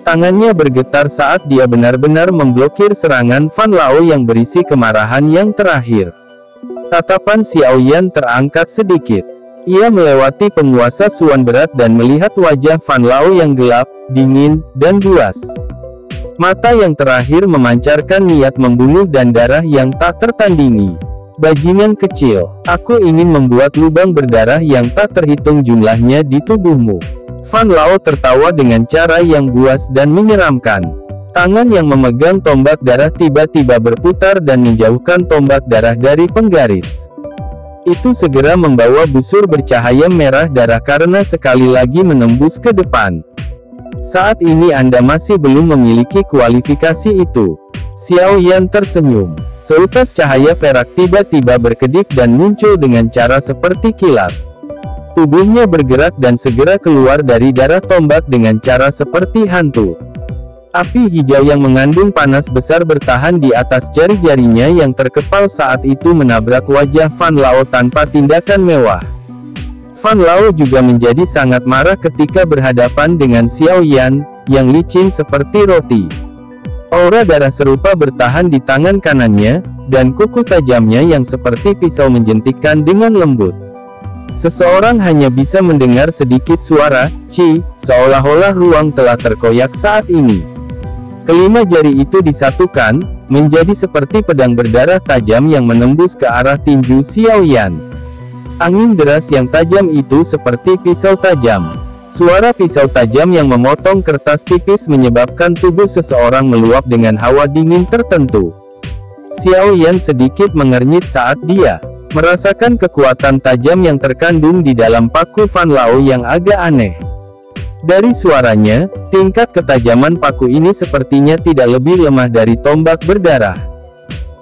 Tangannya bergetar saat dia benar-benar memblokir serangan Fan Lao yang berisi kemarahan yang terakhir. Tatapan Xiao Yan terangkat sedikit. Ia melewati penguasa Suan berat dan melihat wajah Fan Lao yang gelap, dingin, dan buas. Mata yang terakhir memancarkan niat membunuh dan darah yang tak tertandingi. Bajingan kecil, aku ingin membuat lubang berdarah yang tak terhitung jumlahnya di tubuhmu. Fan Lao tertawa dengan cara yang buas dan menyeramkan. Tangan yang memegang tombak darah tiba-tiba berputar dan menjauhkan tombak darah dari penggaris. Itu segera membawa busur bercahaya merah darah karena sekali lagi menembus ke depan. Saat ini Anda masih belum memiliki kualifikasi itu. Xiao Yan tersenyum. Seutas cahaya perak tiba-tiba berkedip dan muncul dengan cara seperti kilat. Tubuhnya bergerak dan segera keluar dari darah tombak dengan cara seperti hantu. Api hijau yang mengandung panas besar bertahan di atas jari-jarinya yang terkepal saat itu menabrak wajah Fan Lao tanpa tindakan mewah. Fan Lao juga menjadi sangat marah ketika berhadapan dengan Xiao Yan, yang licin seperti roti. Aura darah serupa bertahan di tangan kanannya, dan kuku tajamnya yang seperti pisau menjentikkan dengan lembut. Seseorang hanya bisa mendengar sedikit suara, "Ci", seolah-olah ruang telah terkoyak saat ini. Kelima jari itu disatukan, menjadi seperti pedang berdarah tajam yang menembus ke arah tinju Xiao Yan. Angin deras yang tajam itu seperti pisau tajam. Suara pisau tajam yang memotong kertas tipis menyebabkan tubuh seseorang meluap dengan hawa dingin tertentu. Xiao Yan sedikit mengernyit saat dia merasakan kekuatan tajam yang terkandung di dalam paku Fan Lao yang agak aneh. Dari suaranya, tingkat ketajaman paku ini sepertinya tidak lebih lemah dari tombak berdarah.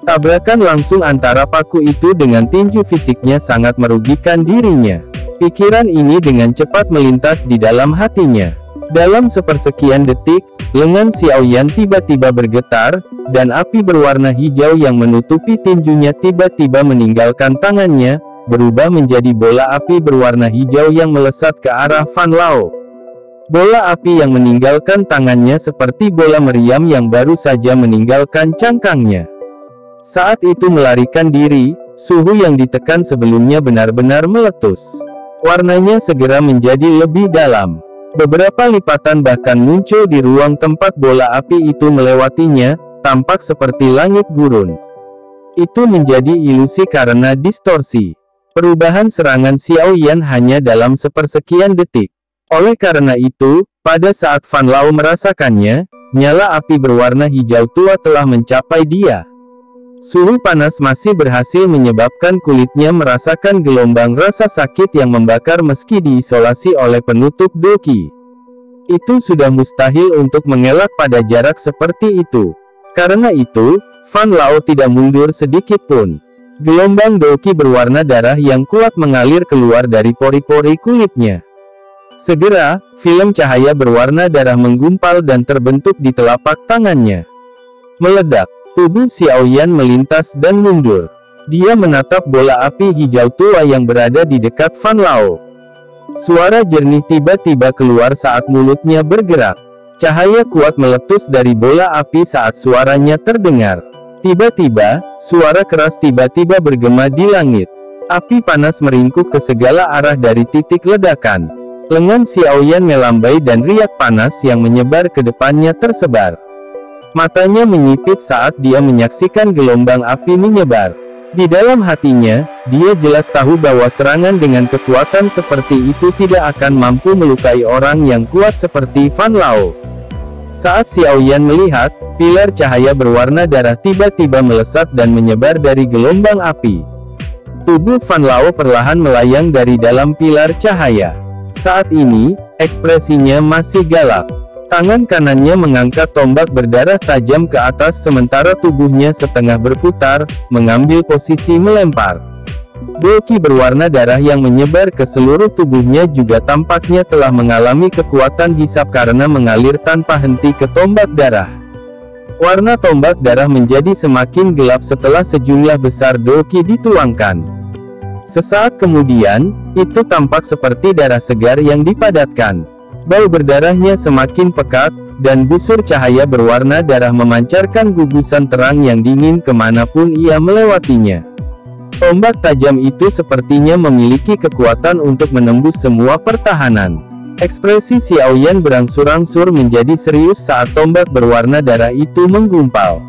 Tabrakan langsung antara paku itu dengan tinju fisiknya sangat merugikan dirinya. Pikiran ini dengan cepat melintas di dalam hatinya. Dalam sepersekian detik, lengan Xiao Yan tiba-tiba bergetar, dan api berwarna hijau yang menutupi tinjunya tiba-tiba meninggalkan tangannya, berubah menjadi bola api berwarna hijau yang melesat ke arah Fan Lao. Bola api yang meninggalkan tangannya seperti bola meriam yang baru saja meninggalkan cangkangnya. Saat itu melarikan diri, suhu yang ditekan sebelumnya benar-benar meletus. Warnanya segera menjadi lebih dalam. Beberapa lipatan bahkan muncul di ruang tempat bola api itu melewatinya, tampak seperti langit gurun. Itu menjadi ilusi karena distorsi. Perubahan serangan Xiao Yan hanya dalam sepersekian detik. Oleh karena itu, pada saat Fan Lao merasakannya, nyala api berwarna hijau tua telah mencapai dia. Suhu panas masih berhasil menyebabkan kulitnya merasakan gelombang rasa sakit yang membakar meski diisolasi oleh penutup doki. Itu sudah mustahil untuk mengelak pada jarak seperti itu. Karena itu, Fan Lao tidak mundur sedikit pun. Gelombang doki berwarna darah yang kuat mengalir keluar dari pori-pori kulitnya. Segera, film cahaya berwarna darah menggumpal dan terbentuk di telapak tangannya. Meledak, tubuh Xiao Yan melintas dan mundur. Dia menatap bola api hijau tua yang berada di dekat Fan Lao. Suara jernih tiba-tiba keluar saat mulutnya bergerak. Cahaya kuat meletus dari bola api saat suaranya terdengar. Tiba-tiba, suara keras tiba-tiba bergema di langit. Api panas meringkuk ke segala arah dari titik ledakan. Lengan Xiao Yan melambai dan riak panas yang menyebar ke depannya tersebar. Matanya menyipit saat dia menyaksikan gelombang api menyebar. Di dalam hatinya, dia jelas tahu bahwa serangan dengan kekuatan seperti itu tidak akan mampu melukai orang yang kuat seperti Fan Lao. Saat Xiao Yan melihat, pilar cahaya berwarna darah tiba-tiba melesat dan menyebar dari gelombang api. Tubuh Fan Lao perlahan melayang dari dalam pilar cahaya. Saat ini, ekspresinya masih galak. Tangan kanannya mengangkat tombak berdarah tajam ke atas sementara tubuhnya setengah berputar, mengambil posisi melempar. Doki berwarna darah yang menyebar ke seluruh tubuhnya juga tampaknya telah mengalami kekuatan hisap karena mengalir tanpa henti ke tombak darah. Warna tombak darah menjadi semakin gelap setelah sejumlah besar doki dituangkan. Sesaat kemudian, itu tampak seperti darah segar yang dipadatkan. Bau berdarahnya semakin pekat, dan busur cahaya berwarna darah memancarkan gugusan terang yang dingin kemanapun ia melewatinya. Tombak tajam itu sepertinya memiliki kekuatan untuk menembus semua pertahanan. Ekspresi Xiao Yan berangsur-angsur menjadi serius saat tombak berwarna darah itu menggumpal.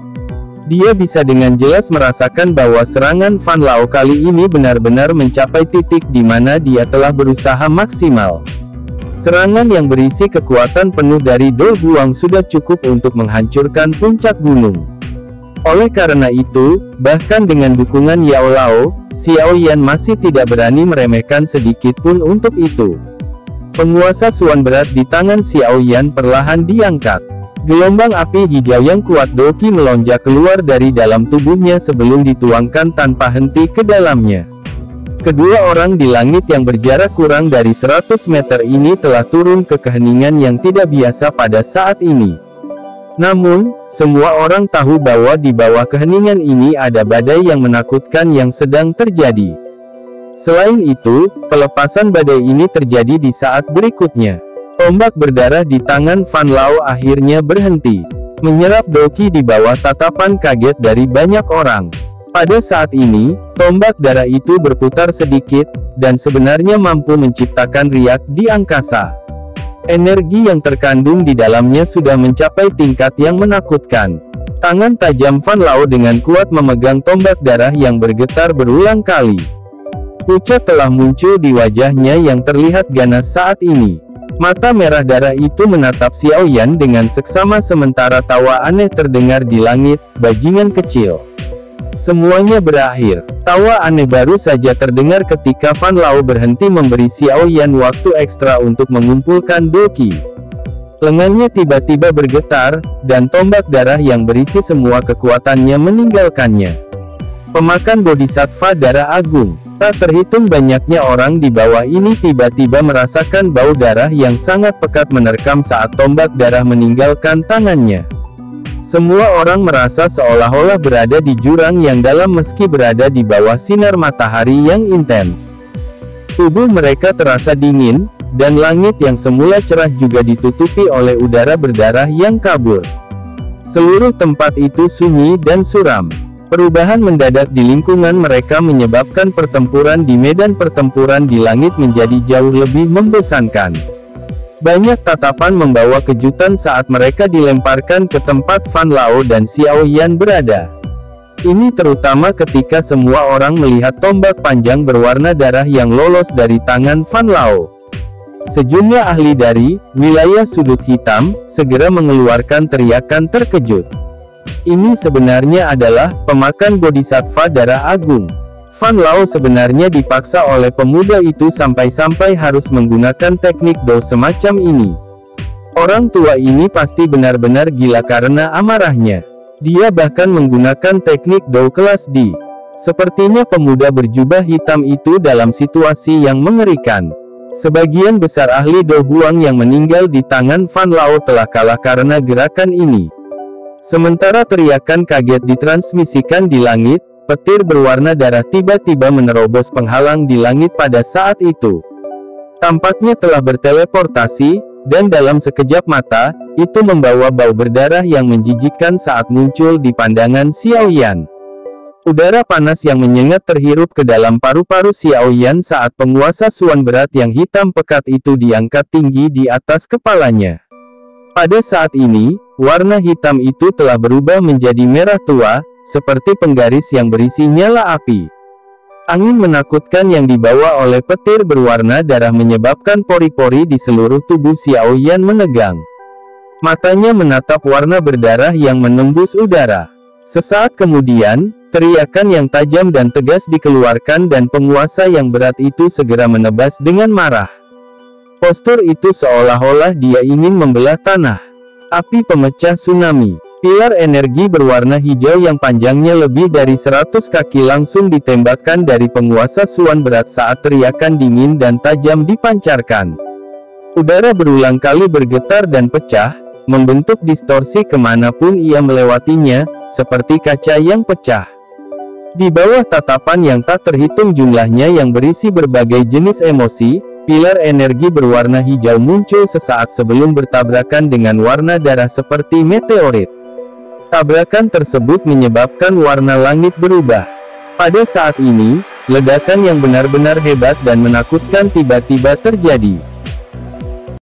Dia bisa dengan jelas merasakan bahwa serangan Fan Lao kali ini benar-benar mencapai titik di mana dia telah berusaha maksimal. Serangan yang berisi kekuatan penuh dari Do Guang sudah cukup untuk menghancurkan puncak gunung. Oleh karena itu, bahkan dengan dukungan Yao Lao, Xiao Yan masih tidak berani meremehkan sedikit pun untuk itu. Penguasa Suan berat di tangan Xiao Yan perlahan diangkat. Gelombang api hijau yang kuat doki melonjak keluar dari dalam tubuhnya sebelum dituangkan tanpa henti ke dalamnya. Kedua orang di langit yang berjarak kurang dari 100 meter ini telah turun ke keheningan yang tidak biasa pada saat ini. Namun, semua orang tahu bahwa di bawah keheningan ini ada badai yang menakutkan yang sedang terjadi. Selain itu, pelepasan badai ini terjadi di saat berikutnya. Tombak berdarah di tangan Fan Lao akhirnya berhenti, menyerap Doki di bawah tatapan kaget dari banyak orang. Pada saat ini, tombak darah itu berputar sedikit, dan sebenarnya mampu menciptakan riak di angkasa. Energi yang terkandung di dalamnya sudah mencapai tingkat yang menakutkan. Tangan tajam Fan Lao dengan kuat memegang tombak darah yang bergetar berulang kali. Pucat telah muncul di wajahnya yang terlihat ganas saat ini. Mata merah darah itu menatap Xiao Yan dengan seksama sementara tawa aneh terdengar di langit, bajingan kecil. Semuanya berakhir. Tawa aneh baru saja terdengar ketika Fan Lao berhenti memberi Xiao Yan waktu ekstra untuk mengumpulkan Doki. Lengannya tiba-tiba bergetar, dan tombak darah yang berisi semua kekuatannya meninggalkannya. Pemakan Bodhisattva Darah Agung. Tak terhitung banyaknya orang di bawah ini tiba-tiba merasakan bau darah yang sangat pekat menerkam saat tombak darah meninggalkan tangannya. Semua orang merasa seolah-olah berada di jurang yang dalam meski berada di bawah sinar matahari yang intens. Tubuh mereka terasa dingin, dan langit yang semula cerah juga ditutupi oleh udara berdarah yang kabur. Seluruh tempat itu sunyi dan suram. Perubahan mendadak di lingkungan mereka menyebabkan pertempuran di medan pertempuran di langit menjadi jauh lebih membosankan. Banyak tatapan membawa kejutan saat mereka dilemparkan ke tempat Fan Lao dan Xiao Yan berada. Ini terutama ketika semua orang melihat tombak panjang berwarna darah yang lolos dari tangan Fan Lao. Sejumlah ahli dari wilayah sudut hitam segera mengeluarkan teriakan terkejut. Ini sebenarnya adalah pemakan Bodhisattva Darah Agung. Fan Lao sebenarnya dipaksa oleh pemuda itu sampai-sampai harus menggunakan teknik Do semacam ini. Orang tua ini pasti benar-benar gila karena amarahnya. Dia bahkan menggunakan teknik Do kelas D. Sepertinya pemuda berjubah hitam itu dalam situasi yang mengerikan. Sebagian besar ahli Do Huang yang meninggal di tangan Fan Lao telah kalah karena gerakan ini. Sementara teriakan kaget ditransmisikan di langit, petir berwarna darah tiba-tiba menerobos penghalang di langit pada saat itu. Tampaknya telah berteleportasi, dan dalam sekejap mata, itu membawa bau berdarah yang menjijikkan saat muncul di pandangan Xiao Yan. Udara panas yang menyengat terhirup ke dalam paru-paru Xiao Yan saat penguasa Suan berat yang hitam pekat itu diangkat tinggi di atas kepalanya. Pada saat ini, warna hitam itu telah berubah menjadi merah tua, seperti penggaris yang berisi nyala api. Angin menakutkan yang dibawa oleh petir berwarna darah menyebabkan pori-pori di seluruh tubuh Xiao Yan menegang. Matanya menatap warna berdarah yang menembus udara. Sesaat kemudian, teriakan yang tajam dan tegas dikeluarkan dan penguasa yang berat itu segera menebas dengan marah. Postur itu seolah-olah dia ingin membelah tanah. Api pemecah tsunami. Pilar energi berwarna hijau yang panjangnya lebih dari 100 kaki langsung ditembakkan dari penguasa Suan berat saat teriakan dingin dan tajam dipancarkan. Udara berulang kali bergetar dan pecah, membentuk distorsi kemanapun ia melewatinya, seperti kaca yang pecah. Di bawah tatapan yang tak terhitung jumlahnya yang berisi berbagai jenis emosi, pilar energi berwarna hijau muncul sesaat sebelum bertabrakan dengan warna darah seperti meteorit. Tabrakan tersebut menyebabkan warna langit berubah. Pada saat ini, ledakan yang benar-benar hebat dan menakutkan tiba-tiba terjadi.